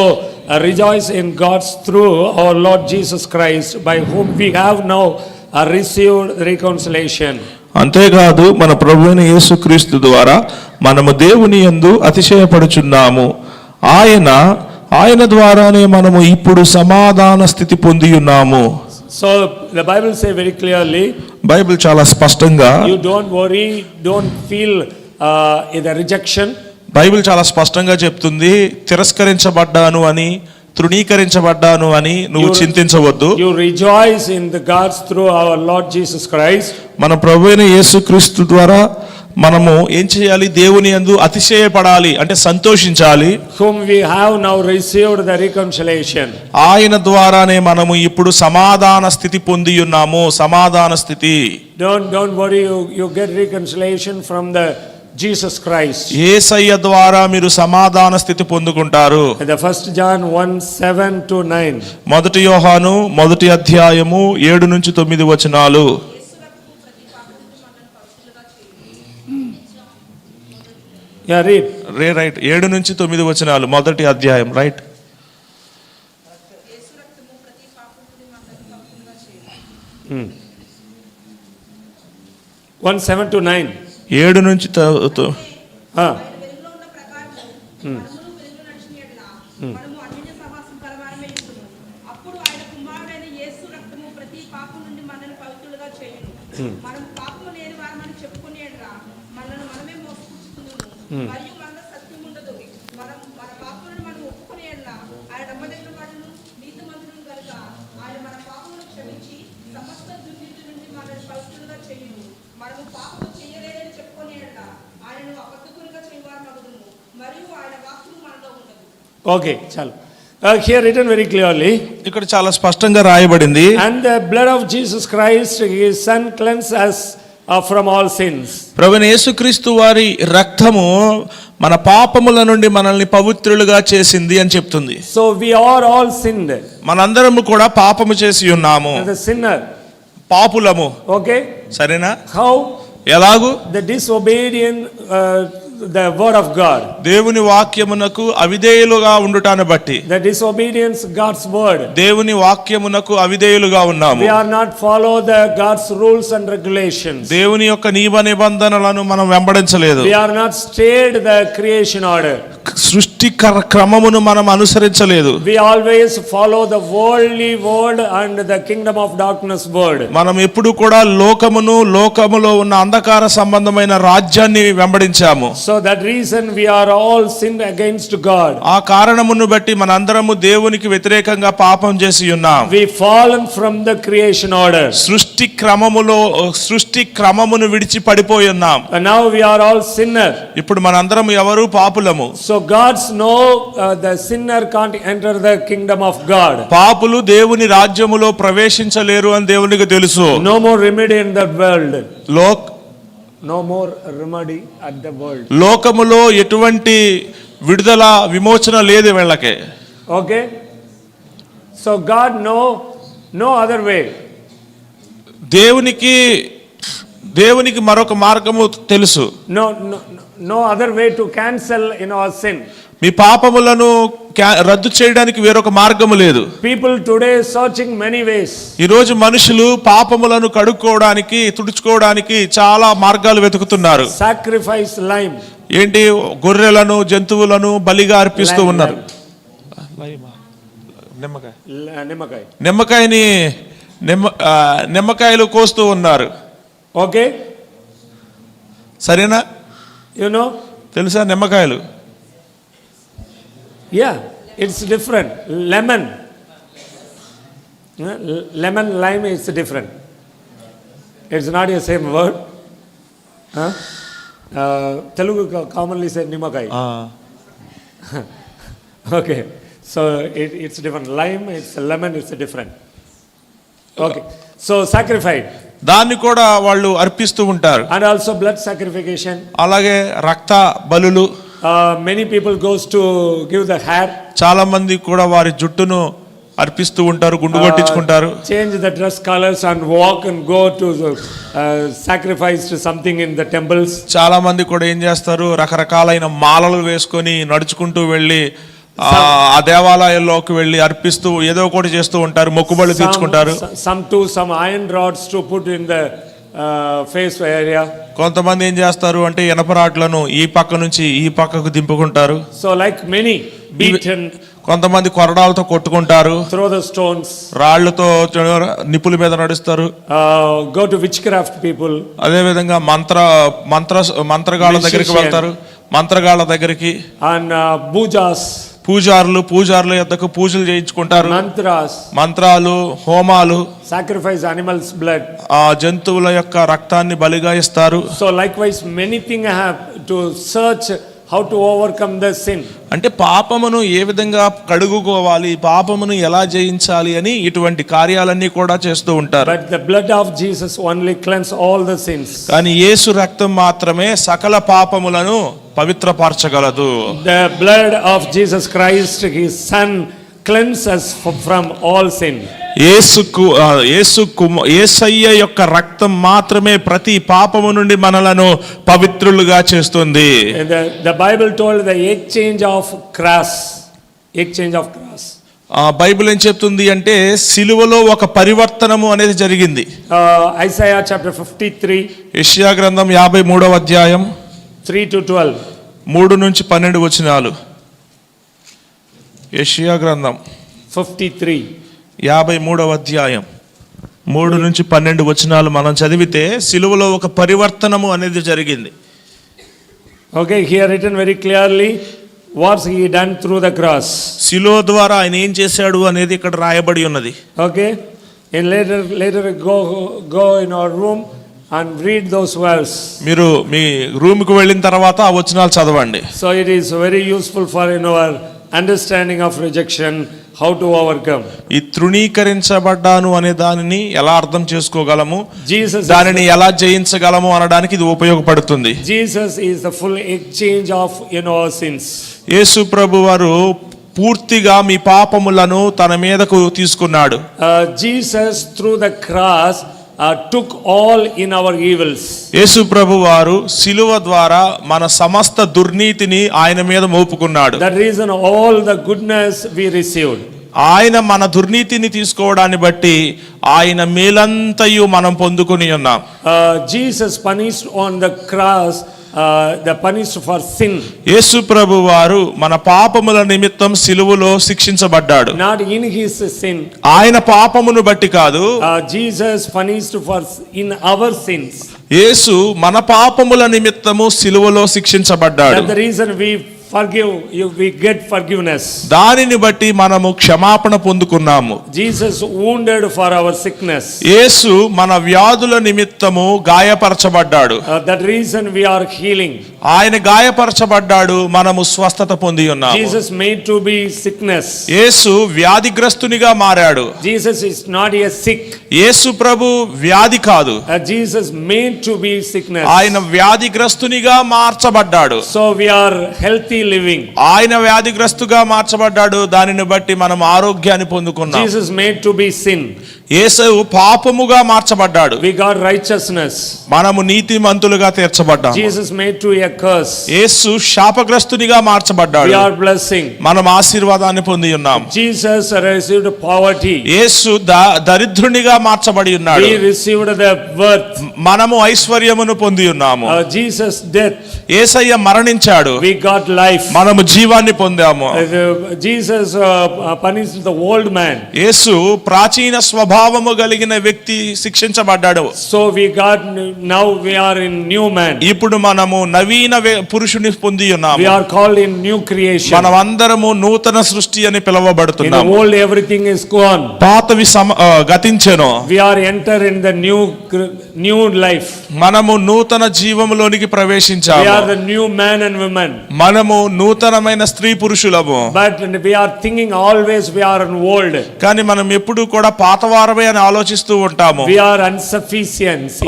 rejoice in God's through our Lord Jesus Christ, by whom we have now received reconciliation. అంతేకాదు మన ప్రభువైన యేసుక్రీస్తు ద్వారా మనము దేవుని యందు అతిశయపడుచున్నాము. ఆయన ద్వారానే మనము ఇప్పుడు సమాధాన స్థితి పొంది ఉన్నాము. So the Bible say very clearly, Bible చాలా స్పష్టంగా, you don't worry, don't feel the rejection. Bible చాలా స్పష్టంగా చెప్తుంది, తిరస్కరించబడ్డాను అని, తృణీకరించబడ్డాను అని నువ్వు చింతించవద్దు. You rejoice in the God's through our Lord Jesus Christ. మన ప్రభువైన యేసుక్రీస్తు ద్వారా మనము ఏం చేయాలి? దేవుని యందు అతిశయపడాలి, అంటే సంతోషించాలి. Whom we have now received the reconciliation. ఆయన ద్వారానే మనము ఇప్పుడు సమాధాన స్థితి పొంది ఉన్నాము. సమాధాన స్థితి. Don't worry, you get reconciliation from the Jesus Christ. యేసయ్య ద్వారా మీరు సమాధాన స్థితి పొందుకుంటారు. The 1 John 1:7-9. మొదటి యోహాను 1వ అధ్యాయము 7 నుంచి 9 వచనాలు. Yeah, read. రైట్ 7 నుంచి 9 వచనాలు, మొదటి అధ్యాయం. రైట్. 1:7-9. 7 నుంచి Okay, chalo. Here written very clearly. ఇక్కడ చాలా స్పష్టంగా రాయబడింది. And the blood of Jesus Christ, his son, cleanses us from all sins. ప్రభువైన యేసుక్రీస్తు వారి రక్తము మన పాపముల నుండి మనల్ని పవిత్రులుగా చేసింది అని చెప్తుంది. So we are all sinned. మనందరము కూడా పాపము చేసి ఉన్నాము. The sinner. పాపులము. Okay. సరేనా? How? ఎలాగు? The disobedient the word of God. దేవుని వాక్యమునకు అవిధేయులుగా ఉండుటాన్ని బట్టి. The disobedience God's word. దేవుని వాక్యమునకు అవిధేయులుగా ఉన్నాము. We are not follow the God's rules and regulations. దేవుని యొక్క నియమ నిబంధనలను మనం వెంబడించలేదు. We are not stayed the creation order. సృష్టి క్రమమును మనం అనుసరించలేదు. We always follow the worldly world and the kingdom of darkness world. మనం ఎప్పుడు కూడా లోకములో ఉన్న అంధకార సంబంధమైన రాజ్యాన్ని వెంబడించాము. So that reason we are all sinned against God. ఆ కారణమును బట్టి మనందరము దేవునికి వ్యతిరేకంగా పాపం చేసి ఉన్నాం. We fallen from the creation order. సృష్టి క్రమమును విడిచి పడిపోయి ఉన్నాం. And now we are all sinners. ఇప్పుడు మనందరం ఎవరు పాపులము. So God's know the sinner can't enter the kingdom of God. పాపులు దేవుని రాజ్యములో ప్రవేశించలేరు అని దేవునికి తెలుసు. No more remedy in the world. No more remedy at the world. లోకములో ఎటువంటి విడుదల విమోచన లేదు వీళ్ళకి. Okay? So God no other way. దేవునికి మరొక మార్గము తెలుసు. No other way to cancel in our sin. మీ పాపములను రద్దు చేయడానికి వేరొక మార్గము లేదు. People today searching many ways. ఈ రోజు మనుషులు పాపములను కడుక్కోవడానికి తుడుచుకోవడానికి చాలా మార్గాలు వెతుకుతున్నారు. Sacrifice lime. ఏంటి, గొర్రెలను జంతువులను బలిగా అర్పిస్తూ ఉన్నారు. నిమ్మకాయలు కోస్తూ ఉన్నారు. ఓకే, సరేనా? తెలుసా నిమ్మకాయలు? Yeah, it's different. Lemon, lime it's different. It's not a same word. Telugu commonly say నిమ్మకాయ. Okay, so it's different. Lime, it's lemon, it's different. Okay, so sacrificed, దాన్ని కూడా వాళ్ళు అర్పిస్తూ ఉంటారు. అండ్ ఆల్సో బ్లడ్ సాక్రిఫికేషన్, అలాగే రక్త బలులు. Many people goes to give the hair. చాలా మంది కూడా వారి జుట్టును అర్పిస్తూ ఉంటారు, గుండు కొట్టించుకుంటారు. Change the dress colours and walk and go to sacrifice to something in the temples. చాలా మంది కూడా ఏం చేస్తారు, రకరకాలైన మాలలు వేసుకొని నడుచుకుంటూ వెళ్ళి ఆ దేవాలయాల్లోకి వెళ్ళి అర్పిస్తూ ఏదో ఒకటి చేస్తూ ఉంటారు, మొక్కుబడులు తీర్చుకుంటారు. some iron rods to put in the face area. కొంతమంది ఏం చేస్తారు అంటే ఇనపరాట్లను ఈ పక్క నుంచి ఈ పక్కకు దింపుకుంటారు. So like many beaten. కొంతమంది కొరడాలతో కొట్టుకుంటారు, throw the stones, రాళ్లతో నిప్పుల మీద నడుస్తారు. Go to witchcraft people. అదే విధంగా మంత్రగాళ్ళ దగ్గరికి వెళ్తారు, మంత్రగాళ్ళ దగ్గరికి. And pujas, పూజారుల యొద్దకు పూజలు చేయించుకుంటారు. మంత్రాలు, హోమాలు, sacrifice animals blood, ఆ జంతువుల యొక్క రక్తాన్ని బలిగా ఇస్తారు. So likewise many things have to search how to overcome the sin. అంటే పాపమును ఏ విధంగా కడుగుకోవాలి, పాపమును ఎలా జయించాలి అని ఇటువంటి కార్యాలన్నీ కూడా చేస్తూ ఉంటారు. But the blood of Jesus only cleanse all the sins. కానీ యేసు రక్తం మాత్రమే సకల పాపములను పవిత్రపరచగలదు. The blood of Jesus Christ, his son, cleanses from all sin. యేసయ్య యొక్క రక్తం మాత్రమే ప్రతి పాపము నుండి మనలను పవిత్రులుగా చేస్తుంది. The Bible told the exchange of cross. Bible ఏం చెప్తుంది అంటే సిలువలో ఒక పరివర్తనము అనేది జరిగింది. Isaiah chapter 53, యెషయా గ్రంథం 53వ అధ్యాయం 3 to 12. 3 నుంచి 12 వచనాలు. యెషయా గ్రంథం 53 53వ అధ్యాయం 3 నుంచి 12 వచనాలు మనం చదివితే సిలువలో ఒక పరివర్తనము అనేది జరిగింది. Okay, here written very clearly what he done through the cross. సిలువ ద్వారా ఆయన ఏం చేశాడు అనేది ఇక్కడ రాయబడి ఉన్నది. Okay, and later go in our room and read those words. మీరు మీ రూమ్ కు వెళ్ళిన తర్వాత ఆ వచనాలు చదవండి. So it is very useful for in our understanding of rejection, how to overcome. ఈ తృణీకరించబడ్డాను అనే దానిని ఎలా అర్థం చేసుకోగలము, Jesus దానిని ఎలా జయించగలము అనడానికి ఇది ఉపయోగపడుతుంది. Jesus is the full exchange of our sins. యేసు ప్రభు వారు పూర్తిగా మీ పాపములను తన మీదకు తీసుకున్నాడు. Jesus through the cross took all in our evils. యేసు ప్రభు వారు సిలువ ద్వారా మన సమస్త దుర్నీతిని ఆయన మీద మోపుకున్నాడు. That reason all the goodness we received. ఆయన మన దుర్నీతిని తీసుకోవడాన్ని బట్టి ఆయన మేలంతయు మనం పొందుకొని ఉన్నాం. Jesus punished on the cross the punished for sin. యేసు ప్రభు వారు మన పాపముల నిమిత్తం సిలువలో శిక్షించబడ్డాడు. Not in his sin. ఆయన పాపమును బట్టి కాదు. Jesus punished for in our sins. యేసు మన పాపముల నిమిత్తము సిలువలో శిక్షించబడ్డాడు. That's the reason we forgive, we get forgiveness. దానిని బట్టి మనము క్షమాపణ పొందుకున్నాము. Jesus wounded for our sickness. యేసు మన వ్యాధుల నిమిత్తము గాయపరచబడ్డాడు. That reason we are healing. ఆయన గాయపరచబడ్డాడు, మనము స్వస్థత పొంది ఉన్నాము. Jesus made to be sickness. యేసు వ్యాధిగ్రస్తునిగా మారాడు. Jesus is not a sick. యేసు ప్రభు వ్యాధి కాదు. Jesus made to be sickness. ఆయన వ్యాధిగ్రస్తునిగా మార్చబడ్డాడు. So we are healthy living. ఆయన వ్యాధిగ్రస్తుగా మార్చబడ్డాడు, దానిని బట్టి మనం ఆరోగ్యాన్ని పొందుకున్నాం. Jesus made to be sin. Yesu పాపముగా మార్చబడ్డాడు, We got righteousness. మనము నీతిమంతులుగా తీర్చబడ్డాము. Jesus made to a curse. Yesu శాపగ్రస్తునిగా మార్చబడ్డాడు, We are blessing. మనం ఆశీర్వాదాన్ని పొంది ఉన్నాం. Jesus received poverty. యేసు దరిద్రునిగా మార్చబడి ఉన్నాడు, We received the worth. మనము ఐశ్వర్యమును పొంది ఉన్నాము. Jesus death. యేసయ్య మరణించాడు, We got life. మనము జీవాన్ని పొందాము. Jesus punished the old man. యేసు ప్రాచీన స్వభావము కలిగిన వ్యక్తి శిక్షించబడ్డాడు. So now we are in new man. ఇప్పుడు మనము నవీన పురుషుని పొంది We ఉన్నాము. are called in new creation. మనమందరము నూతన సృష్టి అని In the పిలువబడుతున్నాము. old everything is gone. పాతవి గతించెను, We are enter in the new life. మనము నూతన జీవములోనికి We ప్రవేశించాము. are the new man and woman. మనము నూతనమైన స్త్రీ పురుషులము. But we are thinking always we are in old. కానీ మనం ఎప్పుడు కూడా పాతవారమే అని ఆలోచిస్తూ ఉంటాము. We are insufficiency.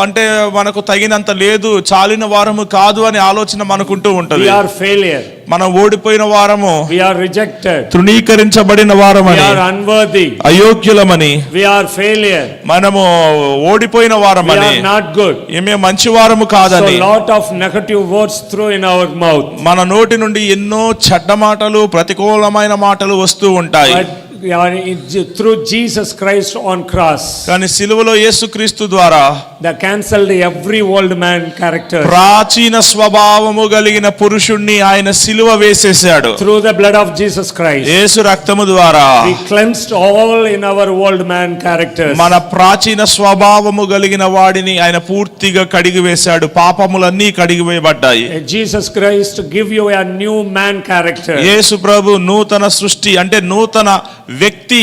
అంటే మనకు తగినంత లేదు, చాలిన వారము కాదు అని ఆలోచన మనకుంటూ ఉంటది. We are failure. మనం ఓడిపోయిన వారము, We are rejected. తృణీకరించబడిన We వారమని, are unworthy. అయోగ్యులమని, We are failure. మనము ఓడిపోయిన We వారమని, are not good. ఏమే మంచి వారము So కాదని, lot of negative words through in our mouth. మన నోటి నుండి ఎన్నో చెడ్డ మాటలు, ప్రతికూలమైన మాటలు వస్తూ ఉంటాయి. But we are through Jesus Christ on cross, కానీ సిలువలో యేసుక్రీస్తు ద్వారా that cancelled every old man character. ప్రాచీన స్వభావము కలిగిన పురుషుణ్ణి ఆయన సిలువ వేసేశాడు. Through the blood of Jesus Christ, యేసు రక్తము ద్వారా we cleansed all in our old man characters. మన ప్రాచీన స్వభావము కలిగిన వాడిని ఆయన పూర్తిగా కడిగి వేశాడు. పాపములన్నీ కడిగివేయబడ్డాయి. Jesus Christ give you a new man character. యేసు ప్రభు నూతన సృష్టి అంటే నూతన వ్యక్తి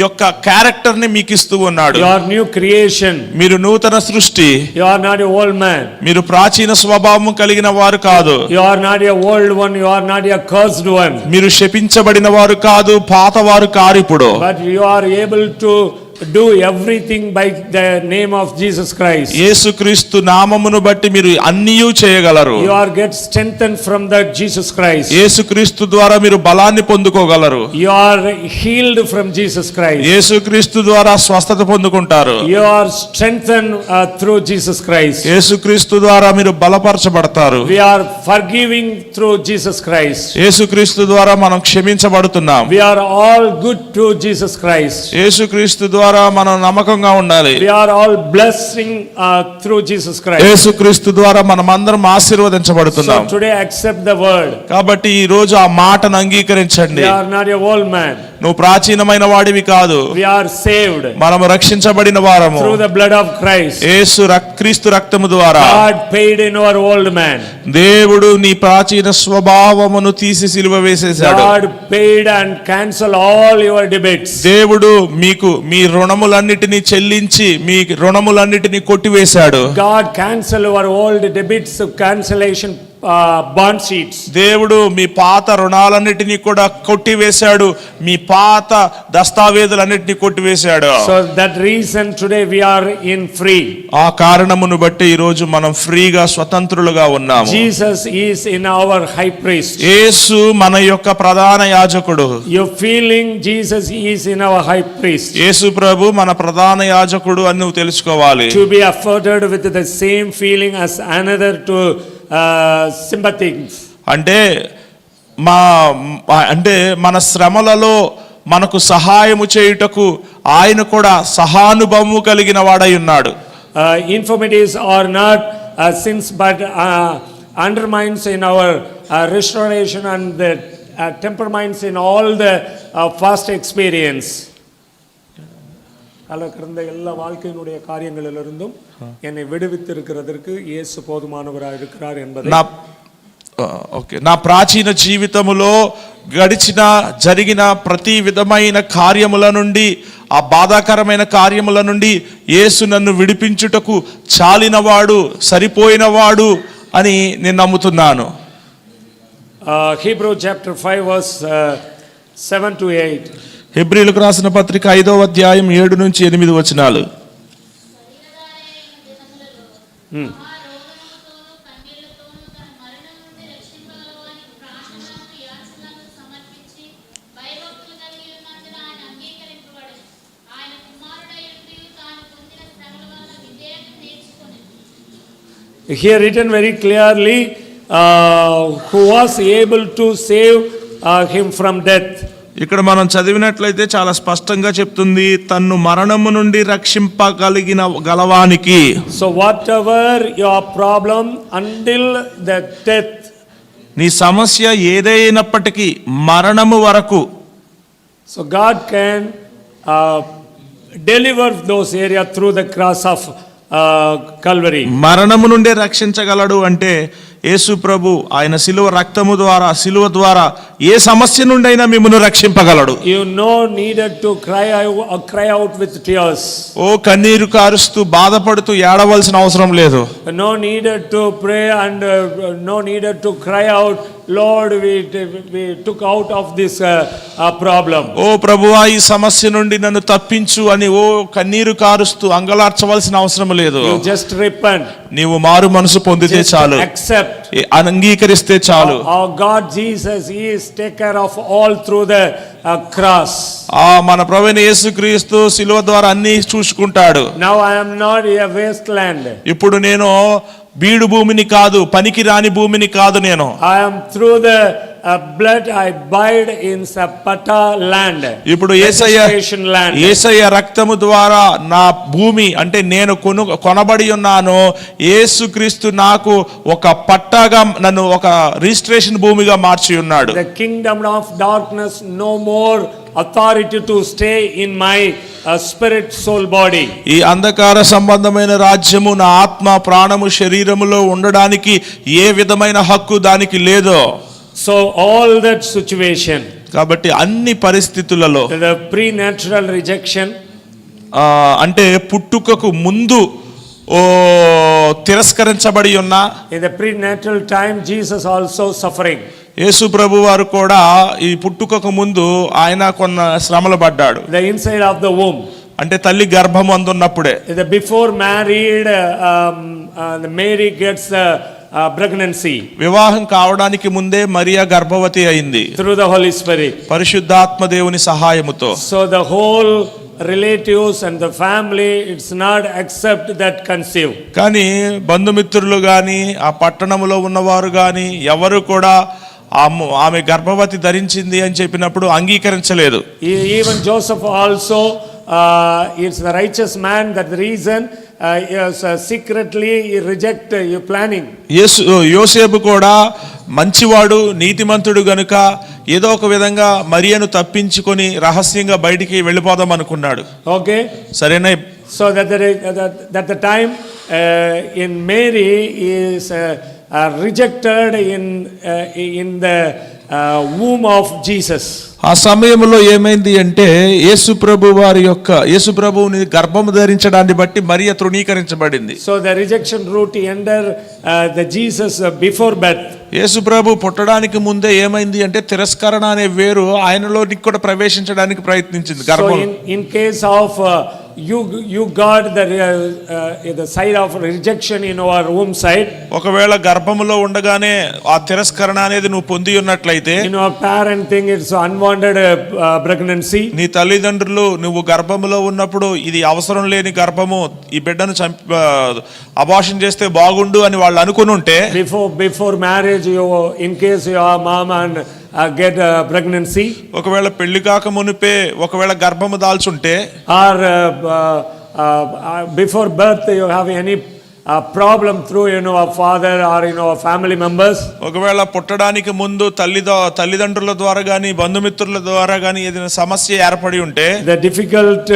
యొక్క క్యారెక్టర్ ని మీకు ఇస్తూ ఉన్నాడు. You are new creation. మీరు నూతన సృష్టి, You are not a old man. మీరు ప్రాచీన స్వభావం కలిగిన వారు కాదు. You are not a old one. You are not a cursed one. మీరు శపించబడిన వారు కాదు, పాతవారు కారు. ఇప్పుడు But you are able to do everything by the name of Jesus Christ. యేసుక్రీస్తు నామమును బట్టి మీరు అన్నియు చేయగలరు. You are get strengthened from that Jesus Christ. యేసుక్రీస్తు ద్వారా మీరు బలాన్ని పొందుకోగలరు. You are healed from Jesus Christ. యేసుక్రీస్తు ద్వారా స్వస్థత పొందుకుంటారు. You are strengthened through Jesus Christ. యేసుక్రీస్తు ద్వారా మీరు బలపరచబడతారు. We are forgiving through Jesus Christ. యేసుక్రీస్తు ద్వారా మనం క్షమించబడుతున్నాం. We are all good to Jesus Christ. యేసుక్రీస్తు ద్వారా మనం నమ్మకంగా ఉండాలి. We are all blessing through Jesus Christ. యేసుక్రీస్తు ద్వారా మనం అందరం ఆశీర్వదించబడుతున్నాం. So today accept the word. కాబట్టి ఈ రోజు ఆ మాటను అంగీకరించండి. We are not a old man. నువ్వు ప్రాచీనమైన వాడివి కాదు, We are saved మనము రక్షించబడిన వారము. through the blood of Christ. క్రీస్తు రక్తము ద్వారా God paid in our old man. దేవుడు నీ ప్రాచీన స్వభావమును తీసి సిలువ వేసేశాడు. God paid and cancelled all your debts. దేవుడు మీకు మీ రుణములన్నిటిని చెల్లించి మీ రుణములన్నిటిని కొట్టివేశాడు. God cancelled our old debits, cancellation bond sheets. దేవుడు మీ పాత రుణాలన్నిటిని కూడా కొట్టివేశాడు. మీ పాత దస్తావేజులన్నిటిని కొట్టివేశాడు. So that reason today we are in free. ఆ కారణమును బట్టి ఈ రోజు మనం ఫ్రీగా స్వతంత్రులుగా ఉన్నాము. Jesus is in our high priest. యేసు మన యొక్క ప్రధాన యాజకుడు. You feeling Jesus is in our high priest. యేసు ప్రభు మన ప్రధాన యాజకుడు అని నువ్వు తెలుసుకోవాలి. To be afforded with the same feeling as another to sympathies. అంటే మన శ్రమలలో మనకు సహాయము చేయుటకు ఆయన కూడా సహానుభవము కలిగిన వాడై ఉన్నాడు. Infirmities are not sins, but undermines in our restoration and the temperaments in all the past experience. அல்ல கடந்த எல்லா வாழ்க்கையினுடைய காரியங்களிலிருந்தும் என்னை விடுவித்திருக்கிறதற்கு இயேசு போதுமானவராக இருக்கிறார் என்பதை నా ప్రాచీన జీవితములో జరిగిన ప్రతి విధమైన కార్యముల నుండి, ఆ బాధాకరమైన కార్యముల నుండి యేసు నన్ను విడిపించుటకు చాలినవాడు, సరిపోయినవాడు అని నేను నమ్ముతున్నాను. Hebrew chapter 5 verse 7 to 8. హెబ్రీయులకు రాసిన పత్రిక 5వ అధ్యాయం 7 నుంచి 8 వచనాలు. Here written very clearly, who was able to save him from death. ఇక్కడ మనం చదివినట్లయితే చాలా స్పష్టంగా చెప్తుంది, తన్ను మరణము నుండి రక్షింపగలిగిన గలవానికి. So whatever your problem until the death, నీ సమస్య ఏదైనప్పటికీ మరణము వరకు, so God can deliver those areas through the cross of Calvary. మరణము నుండి రక్షించగలడు అంటే యేసు ప్రభు ఆయన శిలువ రక్తము ద్వారా, శిలువ ద్వారా ఏ సమస్య నుండి అయినా మిమ్మల్ని రక్షింపగలడు. You no needed to cry out with tears. ఓ కన్నీరు కారుస్తూ బాధపడుతూ ఏడవలసిన అవసరం లేదు. No needed to pray and no needed to cry out, Lord, we took out of this problem. ఓ ప్రభువా ఈ సమస్య నుండి నన్ను తప్పించు అని ఓ కన్నీరు కారుస్తూ అంగలార్చవలసిన అవసరం లేదు. You just repent. నీవు మారు మనసు పొందితే చాలు, accept, అంగీకరిస్తే చాలు. Our God Jesus, He is take care of all through the cross. మన ప్రభువైన యేసుక్రీస్తు శిలువ ద్వారా అన్ని చూసుకుంటాడు. Now I am not a wasteland. ఇప్పుడు నేను బీడు భూమిని కాదు, పనికి రాని భూమిని కాదు. నేను I am through the blood I bide in Sapata land. ఇప్పుడు యేసయ్య రక్తము ద్వారా నా భూమి అంటే నేను కొనబడి ఉన్నాను. యేసుక్రీస్తు నాకు ఒక పట్టాగా, నన్ను ఒక రిజిస్ట్రేషన్ భూమిగా మార్చి ఉన్నాడు. The kingdom of darkness no more authority to stay in my spirit, soul, body. ఈ అంధకార సంబంధమైన రాజ్యము నా ఆత్మ, ప్రాణము, శరీరములో ఉండడానికి ఏ విధమైన హక్కు దానికి లేదో. So all that situation, కాబట్టి అన్ని పరిస్థితులలో, the pre-natural rejection, అంటే పుట్టుకకు ముందు తిరస్కరించబడి ఉన్న, in the pre-natural time Jesus also suffering. యేసు ప్రభు వారు కూడా ఈ పుట్టుకకు ముందు ఆయన కొన్న శ్రమలు పడ్డాడు. The inside of the womb, అంటే తల్లి గర్భం అందున్నప్పుడే, the before married the Mary gets pregnancy. వివాహం కావడానికి ముందే మరియా గర్భవతి అయింది through the Holy Spirit, పరిశుద్ధాత్మ దేవుని సహాయముతో. So the whole relatives and the family, it's not accept that conceive. కానీ బంధుమిత్రులు గాని, ఆ పట్టణంలో ఉన్నవారు గాని ఎవరు కూడా ఆమె గర్భవతి ధరించింది అని చెప్పినప్పుడు అంగీకరించలేదు. Even Joseph also is the righteous man, that the reason is secretly reject your planning. యోసేపు కూడా మంచివాడు, నీతిమంతుడు గనుక ఏదో ఒక విధంగా మరియను తప్పించుకొని రహస్యంగా బయటికి వెళ్ళిపోదాం అనుకున్నాడు. Okay, సరేనా? so that the time in Mary is rejected in the womb of Jesus. ఆ సమయంలో ఏమైంది అంటే యేసు ప్రభువుని గర్భము ధరించడాన్ని బట్టి మరియ తృణీకరించబడింది. So the rejection route enter the Jesus before birth. యేసు ప్రభు పుట్టడానికి ముందే ఏమైంది అంటే తిరస్కరణ అనే వేరు ఆయనలోనికి కూడా ప్రవేశించడానికి ప్రయత్నించింది గర్భం. So in case of you got the side of rejection in our womb side, ఒకవేళ గర్భములో ఉండగానే ఆ తిరస్కరణ అనేది నువ్వు పొంది ఉన్నట్లయితే, in our parent thing it's unwanted pregnancy, నీ తల్లిదండ్రులు నువ్వు గర్భములో ఉన్నప్పుడు ఇది అవసరం లేని గర్భము, ఈ బిడ్డను అబార్షన్ చేస్తే బాగుండు అని వాళ్ళు అనుకుని ఉంటే, before marriage you, in case your mom and get pregnancy, ఒకవేళ పెళ్లి కాక మునిపే ఒకవేళ గర్భము దాల్చుంటే, or before birth you have any a problem through, a father or, a family members. ఒకవేళ పుట్టడానికి ముందు తల్లిదండ్రుల ద్వారా గాని బంధుమిత్రుల ద్వారా గాని ఏదైనా సమస్య ఏర్పడి ఉంటే The difficult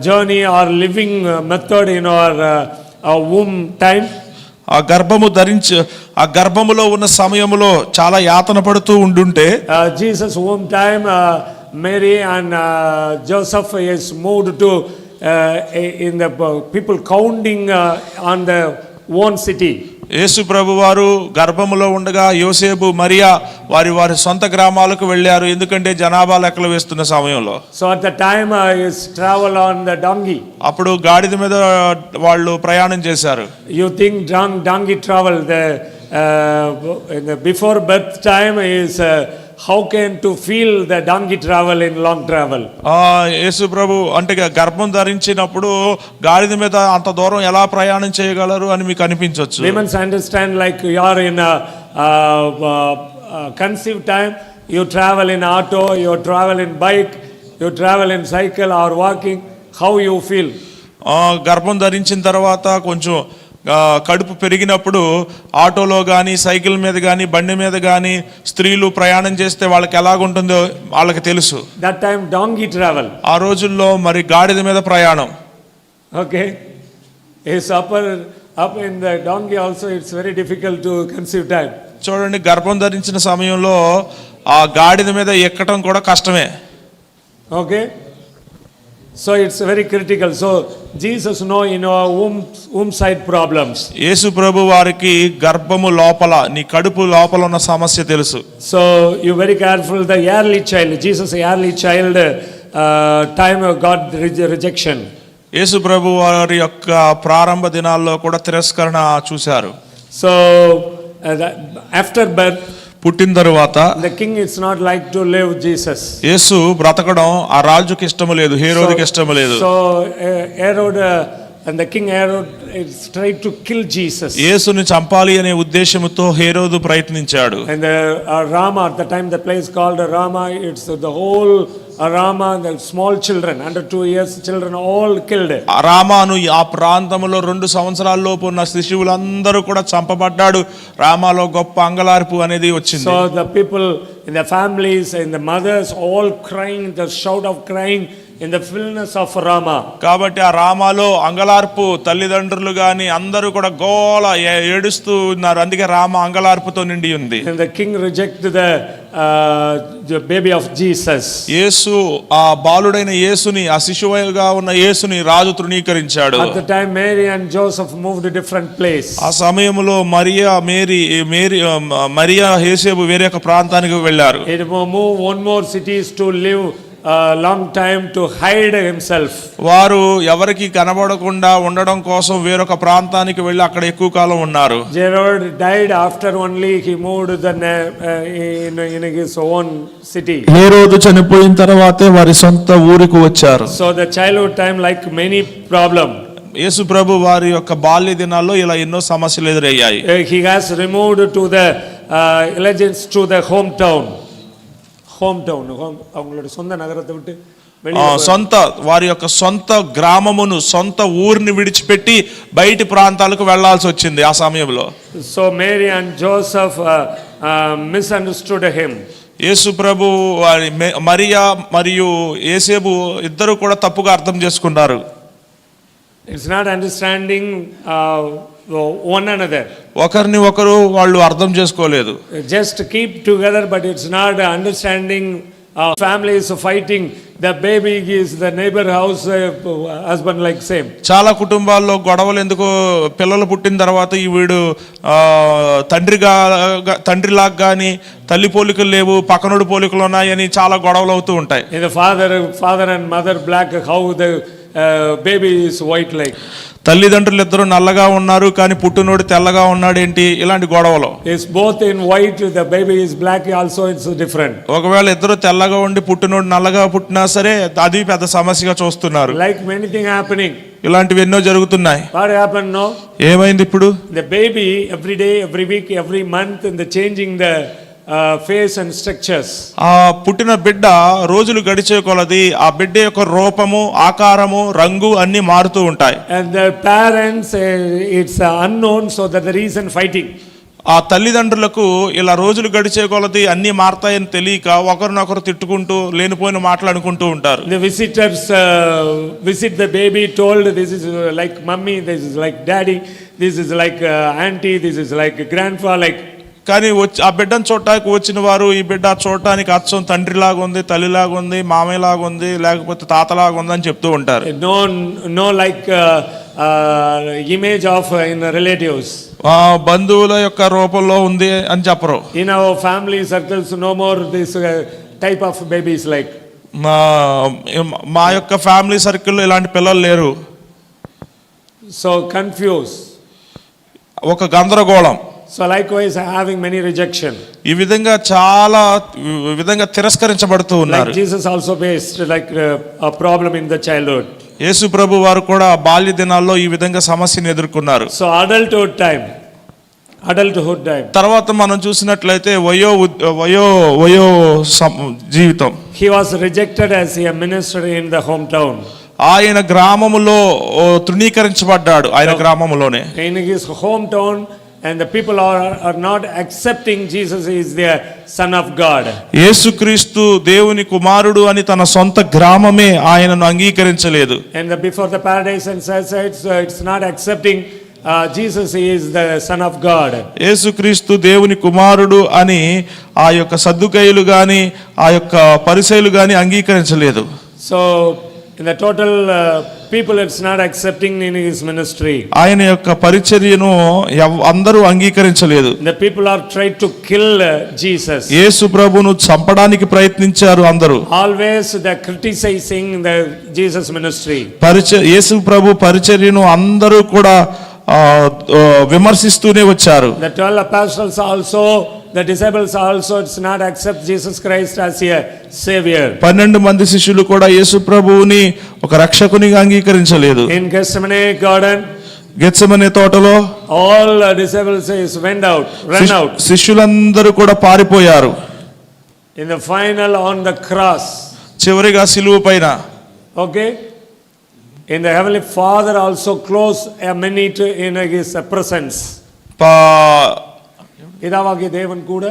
journey or living method in our womb time. ఆ గర్భములో ఉన్న సమయములో చాలా యాతన పడుతూ ఉండుంటే Jesus womb time, Mary and Joseph is moved to in the people counting on the own city. యేసు ప్రభు వారు గర్భములో ఉండగా యోసేపు మరియా వారి సొంత గ్రామాలకు వెళ్ళారు, ఎందుకంటే జనాభా లెక్కలు వేస్తున్న సమయంలో. So at the time is travel on the donkey. అప్పుడు గాడిద మీద వాళ్ళు ప్రయాణం చేశారు. You think donkey travel in the before birth time is how can to feel the donkey travel in long travel. యేసు ప్రభు అంటే గర్భం ధరించినప్పుడు గాడిద మీద అంత దూరం ఎలా ప్రయాణం చేయగలరు అని మీకు అనిపించవచ్చు. Women understand like you are in a conceived time, you travel in auto, you travel in bike, you travel in cycle or walking, how you feel. గర్భం ధరించిన తర్వాత కొంచెం కడుపు పెరిగినప్పుడు ఆటోలో కానీ సైకిల్ మీద కానీ బండి మీద కానీ స్త్రీలు ప్రయాణం చేస్తే వాళ్ళకి ఎలాగుంటుందో వాళ్ళకి తెలుసు. That time donkey travel. ఆ రోజుల్లో మరి గాడిద మీద ప్రయాణం. Okay, is up in the donkey also it's very difficult to conceive time. చూడండి, గర్భం ధరించిన సమయంలో ఆ గాడిద మీద ఎక్కడం కూడా కష్టమే. Okay, so it's very critical. So Jesus know womb side problems. యేసు ప్రభు వారికి గర్భము లోపల నీ కడుపు లోపల ఉన్న సమస్య తెలుసు. So you very careful. The early child, Jesus early child time got rejection. యేసు ప్రభు వారి యొక్క ప్రారంభ దినాల్లో కూడా తిరస్కరణ చూశారు. So after birth, పుట్టిన తరువాత the king is not like to live Jesus. యేసు బ్రతకడం ఆ రాజుకి ఇష్టము లేదు, హేరోదుకి ఇష్టము లేదు. So Herod and the king Herod is tried to kill Jesus. యేసుని చంపాలి అనే ఉద్దేశంతో హేరోదు ప్రయత్నించాడు. And the Rama, at the time the place called Rama, it's the whole Rama, the small children under 2 years children all killed. రామాను ఆ ప్రాంతంలో 2 సంవత్సరాల లోపు ఉన్న శిశువులందరూ కూడా చంపబడ్డాడు. రామాలో గొప్ప అంగలార్పు అనేది వచ్చింది. So the people in the families and the mothers all crying, the shout of crying in the fullness of Rama. కాబట్టి ఆ రామాలో అంగలార్పు, తల్లిదండ్రులు గాని అందరూ కూడా గోల ఏడుస్తూ ఉన్నారు. అందుకే రామ అంగలార్పుతో నిండి ఉంది. And the king rejected the baby of Jesus. యేసు ఆ బాలుడైన యేసుని, ఆ శిశువుగా ఉన్న యేసుని రాజు తృణీకరించాడు. At the time Mary and Joseph moved a different place. ఆ సమయంలో మరియా యేసేపు వేరే ఒక ప్రాంతానికి వెళ్ళారు. It moved one more cities to live long time to hide himself. వారు ఎవరికి కనబడకుండా ఉండడం కోసం వేరొక ప్రాంతానికి వెళ్ళి అక్కడ ఎక్కువ కాలం ఉన్నారు. Herod died after only he moved in his own city. హేరోదు చనిపోయిన తర్వాతే వారి సొంత ఊరికి వచ్చారు. So the childhood time like many problem. యేసు ప్రభు వారి యొక్క బాల్య దినాల్లో ఇలా ఎన్నో సమస్యలు ఎదురయ్యాయి. He has removed to the allegiance to the hometown. அவங்களோட சொந்த நகரத்தை விட்டு సొంత వారి యొక్క సొంత గ్రామమును, సొంత ఊరిని విడిచిపెట్టి బయటి ప్రాంతాలకు వెళ్లాల్సి వచ్చింది ఆ సమయంలో. So Mary and Joseph misunderstood him. యేసు ప్రభు మరియా మరియు యేసేపు ఇద్దరు కూడా తప్పుగా అర్థం చేసుకున్నారు. It's not understanding one another. ఒకరిని ఒకరు వాళ్ళు అర్థం చేసుకోలేదు. Just keep together, but it's not understanding. Family is fighting. The baby is the neighbor house husband like same. చాలా కుటుంబాల్లో గొడవలు ఎందుకు, పిల్లలు పుట్టిన తర్వాత ఈ వీడు తండ్రిలాగా కానీ తల్లి పోలికలు లేవు, పక్కనోడు పోలికలు ఉన్నాయని చాలా గొడవలు అవుతూ ఉంటాయి. The father and mother black, how the baby is white like. తల్లిదండ్రులు ఇద్దరు నల్లగా ఉన్నారు కానీ పుట్టినోడు తెల్లగా ఉన్నాడు ఏంటి, ఇలాంటి గొడవలు. Is both in white, the baby is black also, it's different. ఒకవేళ ఇద్దరు తెల్లగా ఉండి పుట్టినోడు నల్లగా పుట్టినా సరే అది పెద్ద సమస్యగా చూస్తున్నారు. Like many things happening. ఇలాంటివి ఎన్నో జరుగుతున్నాయి. What happened now? ఏమైంది ఇప్పుడు? The baby every day, every week, every month, and the changing the face and structures. ఆ పుట్టిన బిడ్డ రోజులు గడిచే కొలది ఆ బిడ్డ యొక్క రూపము, ఆకారము, రంగు అన్ని మారుతూ ఉంటాయి. And the parents, it's unknown, so that the reason fighting. ఆ తల్లిదండ్రులకు ఇలా రోజులు గడిచే కొలది అన్ని మారతాయని తెలియక ఒకరినొకరు తిట్టుకుంటూ లేనిపోయిన మాట్లాడుకుంటూ ఉంటారు. The visitors visit the baby, told this is like mummy, this is like daddy, this is like auntie, this is like grandpa, like. కానీ ఆ బిడ్డను చూడటానికి వచ్చిన వారు ఈ బిడ్డ చూడటానికి అచ్చం తండ్రిలాగా ఉంది, తల్లిలాగా ఉంది, మామయ్యలాగా ఉంది, లేకపోతే తాతలాగా ఉంది అని చెప్తూ ఉంటారు. No like image of in relatives. బంధువుల యొక్క రూపంలో ఉంది అని చెప్పరు. In our family circles, no more this type of babies like. మా యొక్క ఫ్యామిలీ సర్కిల్లో ఇలాంటి పిల్లలు లేరు. So confused. ఒక గందరగోళం. So likewise having many rejection. ఈ విధంగా చాలా విధంగా తిరస్కరించబడుతూ ఉన్నారు. Like Jesus also faced like a problem in the childhood. యేసు ప్రభు వారు కూడా బాల్య దినాల్లో ఈ విధంగా సమస్యను ఎదుర్కొన్నారు. So adulthood time. తర్వాత మనం చూసినట్లయితే వయో జీవితం. He was rejected as a minister in the hometown. ఆయన గ్రామములో తృణీకరించబడ్డాడు. ఆయన గ్రామములోనే. In his hometown, and the people are not accepting Jesus is the son of God. యేసుక్రీస్తు దేవుని కుమారుడు అని తన సొంత గ్రామమే ఆయనను అంగీకరించలేదు. And before the paradise and suicides, it's not accepting Jesus is the son of God. యేసుక్రీస్తు దేవుని కుమారుడు అని ఆ యొక్క సద్దుకయ్యులు గాని ఆ యొక్క పరిసయ్యులు గాని అంగీకరించలేదు. So in the total people it's not accepting in his ministry. ఆయన యొక్క పరిచర్యను అందరూ అంగీకరించలేదు. The people are tried to kill Jesus. యేసు ప్రభువును చంపడానికి ప్రయత్నించారు అందరూ. Always they criticizing the Jesus ministry. యేసు ప్రభు పరిచర్యను అందరూ కూడా విమర్శిస్తూనే వచ్చారు. The 12 apostles also, the disciples also, it's not accept Jesus Christ as a savior. 12 మంది శిష్యులు కూడా యేసు ప్రభువుని ఒక రక్షకునిగా అంగీకరించలేదు. In Gethsemane garden, గెత్సెమనే తోటలో all disciples went out, ran out. శిష్యులందరూ కూడా పారిపోయారు. In the final on the cross, చివరిగా సిలువ పైన. okay, in the heavenly Father also close a minute in his presence. பிதாவாகிய தேவன் கூட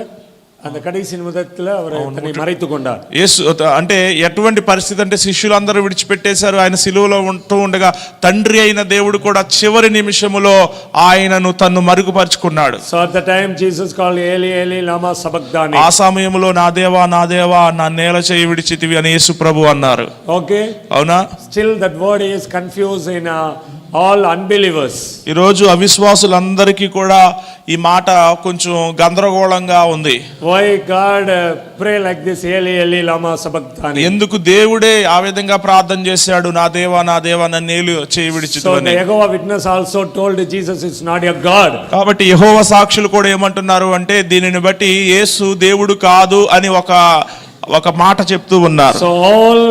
அந்த கடைசி நிமிடத்துல அவர் தன்னை மறைத்து கொண்டார். యేసు అంటే ఎటువంటి పరిస్థితి అంటే శిష్యులందరూ విడిచిపెట్టేశారు. ఆయన సిలువలో ఉంటూ ఉండగా తండ్రి అయిన దేవుడు కూడా చివరి నిమిషములో ఆయనను తన్ను మరుగుపరుచుకున్నాడు. So at the time Jesus called Eli Eli lama sabachthani. ఆ సమయంలో నా దేవా నా నేల చేయి విడిచితివి అని యేసు ప్రభు అన్నారు. Okay, అవునా? still that word is confused in all unbelievers. ఈ రోజు అవిశ్వాసులందరికీ కూడా ఈ మాట కొంచెం గందరగోళంగా ఉంది. Why God pray like this Eli Eli lama sabachthani? ఎందుకు దేవుడే ఆ విధంగా ప్రార్థన చేశాడు, నా దేవా నా నేలు చేయి విడిచితివి So అని. the Jehovah Witness also told Jesus is not your God. కాబట్టి యెహోవా సాక్షులు కూడా ఏమంటున్నారు అంటే దీనిని బట్టి యేసు దేవుడు కాదు అని ఒక మాట చెప్తూ ఉన్నారు. So all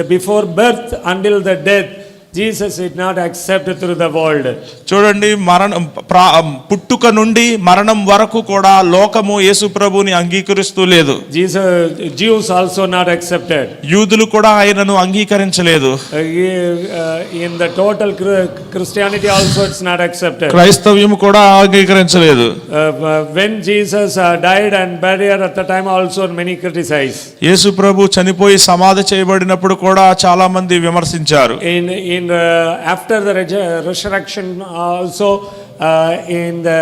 the before birth until the death Jesus did not accept through the world. చూడండి, పుట్టుక నుండి మరణం వరకు కూడా లోకము యేసు ప్రభువుని అంగీకరిస్తూ లేదు. Jews also not accepted. యూదులు కూడా ఆయనను అంగీకరించలేదు. In the total Christianity also it's not accepted. క్రైస్తవ్యం కూడా అంగీకరించలేదు. When Jesus died and buried at the time also many criticized. యేసు ప్రభు చనిపోయి సమాధి చేయబడినప్పుడు కూడా చాలా మంది విమర్శించారు. In after the resurrection also in the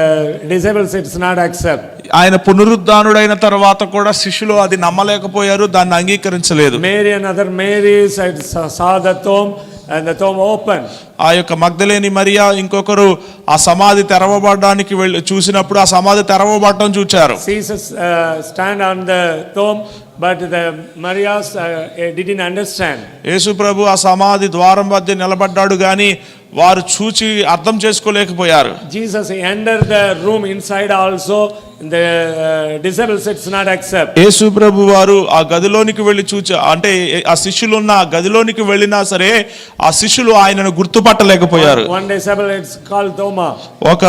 disciples it's not accept. ఆయన పునరుద్ధానుడైన తర్వాత కూడా శిష్యులు అది నమ్మలేకపోయారు, దాన్ని అంగీకరించలేదు. Mary and other Marys saw the tomb and the tomb open. ఆ యొక్క మగ్దలేని మరియా ఇంకొకరు ఆ సమాధి తెరవబడడానికి చూసినప్పుడు ఆ సమాధి తెరవబడటం చూచారు. Jesus stand on the tomb, but the Marias didn't understand. యేసు ప్రభు ఆ సమాధి ద్వారం మధ్య నిలబడ్డాడు గాని వారు చూచి అర్థం చేసుకోలేకపోయారు. Jesus entered the room inside also, the disciples it's not accept. యేసు ప్రభు వారు ఆ గదిలోనికి వెళ్ళి చూచి అంటే ఆ శిష్యులు ఉన్న గదిలోనికి వెళ్ళినా సరే ఆ శిష్యులు ఆయనను గుర్తుపట్టలేకపోయారు. One disciple it's called Thoma. ఒక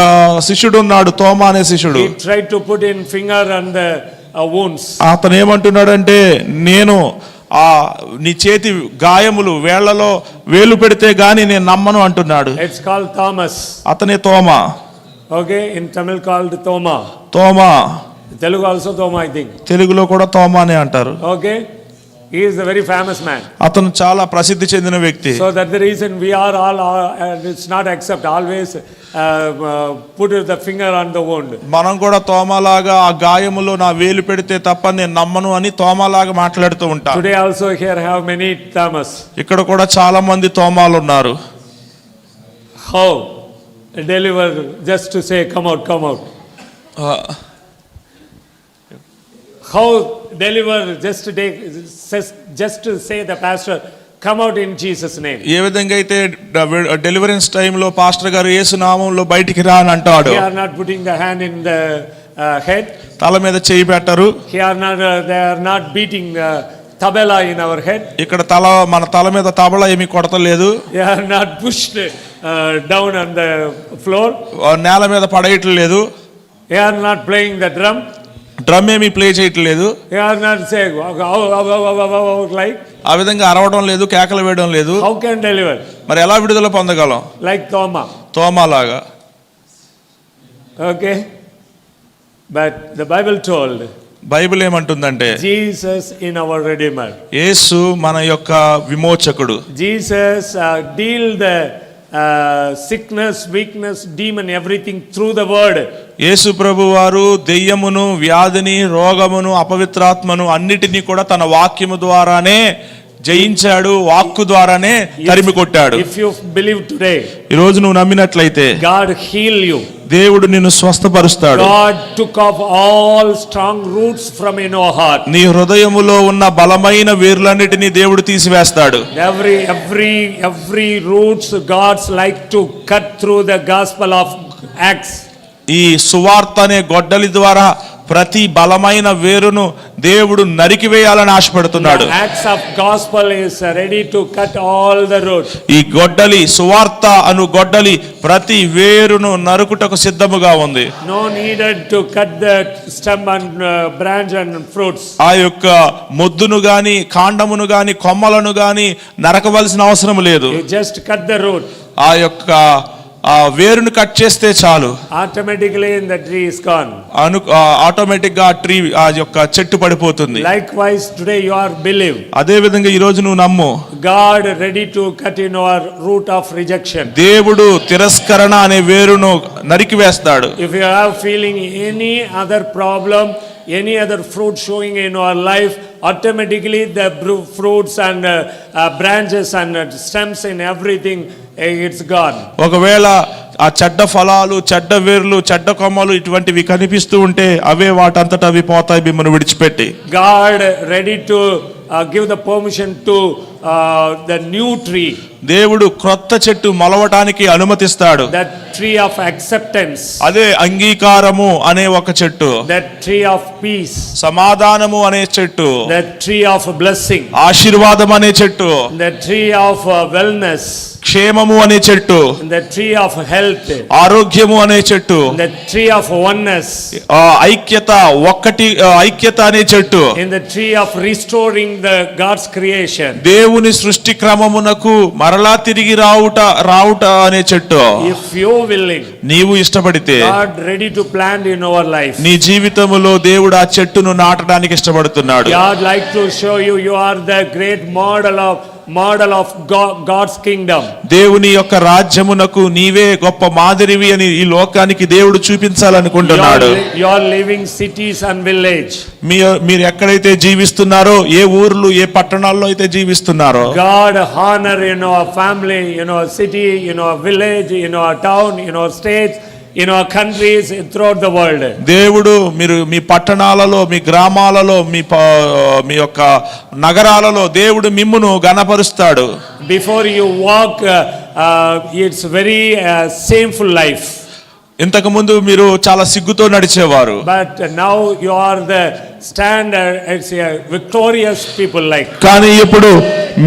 శిష్యుడు ఉన్నాడు, తోమా అనే శిష్యుడు. He tried to put in finger and wounds. అతను ఏమంటున్నాడంటే నేను ఆ నీ చేతి గాయములు వేళ్లలో వేలు పెడితే గాని నేను నమ్మను అంటున్నాడు. It's called Thomas. అతనే తోమా. Okay, in Tamil called Thoma. Thomas. Telugu also Thoma, I think. తెలుగులో కూడా తోమా అనే అంటారు. Okay, he is a very famous man. అతను చాలా ప్రసిద్ధి చెందిన వ్యక్తి. So that's the reason we are all, and it's not accept always put the finger on the wound. మనం కూడా తోమాలాగా ఆ గాయములో నా వేలు పెడితే తప్ప నేను నమ్మను అని తోమాలాగా మాట్లాడుతూ ఉంటాం. Today also here have many Thomas. ఇక్కడ కూడా చాలా మంది తోమాలు ఉన్నారు. How deliver just to say come out, come out. How deliver just to take, just to say the pastor come out in Jesus name. ఏ విధంగా అయితే డెలివరెన్స్ టైంలో pastor గారు యేసు నామములో బయటికి రా అని అంటాడు. They are not putting the hand in the head. తల మీద చేయి పెట్టరు. They are not beating the tabela in our head. ఇక్కడ మన తల మీద తబలా ఏమీ కొడతలేదు. They are not pushed down on the floor. నేల మీద పడేయట్లేదు. They are not playing the drum. Drum ఏమీ ప్లే చేయట్లేదు. They are not saying like. ఆ విధంగా అరవడం లేదు, కేకలు వేయడం లేదు. How can deliver? మరి ఎలా విడుదల పొందగలం? Like Thoma. తోమాలాగా. Okay, but the Bible told. Bible ఏమంటుందంటే Jesus in our Redeemer. యేసు మన యొక్క విమోచకుడు. Jesus deal the sickness, weakness, demon, everything through the word. యేసు ప్రభు వారు దెయ్యమును, వ్యాధిని, రోగమును, అపవిత్రాత్మను అన్నిటినీ కూడా తన వాక్యము ద్వారానే జయించాడు. వాక్కు ద్వారానే తరిమి కొట్టాడు. If you believe today, ఈ రోజు నువ్వు నమ్మినట్లయితే God heal you. దేవుడు నిన్ను స్వస్థపరుస్తాడు. God took off all strong roots from in your heart. నీ హృదయములో ఉన్న బలమైన వేర్లన్నిటిని దేవుడు తీసివేస్తాడు. Every roots God's like to cut through the gospel of Acts. ఈ సువార్త అనే గొడ్డలి ద్వారా ప్రతి బలమైన వేరును దేవుడు నరికివేయాలని ఆశపడుతున్నాడు. The acts of gospel is ready to cut all the roots. ఈ గొడ్డలి సువార్త అను గొడ్డలి ప్రతి వేరును నరుకుటకు సిద్ధముగా ఉంది. No needed to cut the stem and branch and fruits. ఆ యొక్క మొద్దును గాని, కాండమును గాని, కొమ్మలను గాని నరకవలసిన అవసరం లేదు. You just cut the root. ఆ యొక్క ఆ వేరును కట్ చేస్తే చాలు. Automatically the tree is gone. Automatic గా ఆ ట్రీ ఆ యొక్క చెట్టు పడిపోతుంది. Likewise today you are believe. అదే విధంగా ఈ రోజు నువ్వు నమ్ము. God ready to cut in our root of rejection. దేవుడు తిరస్కరణ అనే వేరును నరికివేస్తాడు. If you have feeling any other problem, any other fruit showing in our life, automatically the fruits and branches and stems and everything, it's gone. ఒకవేళ ఆ చెడ్డ ఫలాలు, చెడ్డ వేర్లు, చెడ్డ కొమ్మలు ఇటువంటివి కనిపిస్తూ ఉంటే అవే వాటంతట అవి పోతాయి మిమ్మల్ని విడిచిపెట్టి. God ready to give the permission to the new tree. దేవుడు క్రొత్త చెట్టు మొలవటానికి అనుమతిస్తాడు. That tree of acceptance. అదే అంగీకారము అనే ఒక చెట్టు. That tree of peace. సమాధానము అనే చెట్టు. That tree of blessing. ఆశీర్వాదం అనే చెట్టు. That tree of wellness. క్షేమము అనే చెట్టు. The tree of health. ఆరోగ్యము అనే చెట్టు. The tree of oneness. ఐక్యత, ఒక్కటి ఐక్యత అనే చెట్టు. In the tree of restoring the God's creation. దేవుని సృష్టి క్రమమునకు మరలా తిరిగి రావుట అనే చెట్టు. If you willing, నీవు ఇష్టపడితే God ready to plant in our life. నీ జీవితములో దేవుడు ఆ చెట్టును నాటడానికి ఇష్టపడుతున్నాడు. God like to show you are the great model of God's kingdom. దేవుని యొక్క రాజ్యమునకు నీవే గొప్ప మాదిరివి అని ఈ లోకానికి దేవుడు చూపించాలనుకుంటున్నాడు. You are living cities and village. మీరు ఎక్కడైతే జీవిస్తున్నారో, ఏ ఊర్లు, ఏ పట్టణాల్లో అయితే జీవిస్తున్నారో, God honor in our family, in our city, in our village, in our town, in our states, in our countries, throughout the world. దేవుడు మీరు మీ పట్టణాలలో, మీ గ్రామాలలో, మీ యొక్క నగరాలలో దేవుడు మిమ్మును ఘనపరుస్తాడు. Before you walk, it's very shameful life. ఇంతకు ముందు మీరు చాలా సిగ్గుతో నడిచేవారు. But now you are the standard, it's a victorious people like. కానీ ఇప్పుడు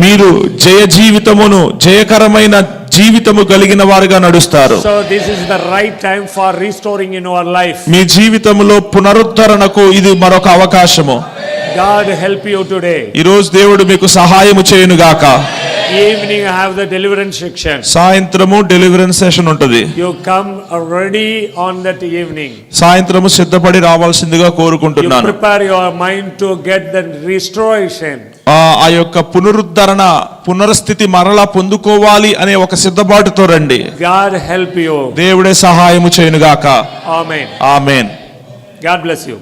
మీరు జయ జీవితమును, జయకరమైన జీవితము కలిగిన వారుగా నడుస్తారు. So this is the right time for restoring in our life. మీ జీవితంలో పునరుద్ధరణకు ఇది మరొక అవకాశము. God help you today. ఈ రోజు దేవుడు మీకు సహాయము చేయును గాక. Evening I have the deliverance section. సాయంత్రము డెలివరెన్స్ సెషన్ ఉంటది. You come ready on that evening. సాయంత్రము సిద్ధపడి రావాల్సిందిగా You కోరుకుంటున్నాను. prepare your mind to get the restoration. ఆ యొక్క పునర్స్థితి మరలా పొందుకోవాలి అనే ఒక సిద్ధపాటుతో రండి. God help you. దేవుడే సహాయము చేయును గాక. Amen. Amen. God bless you.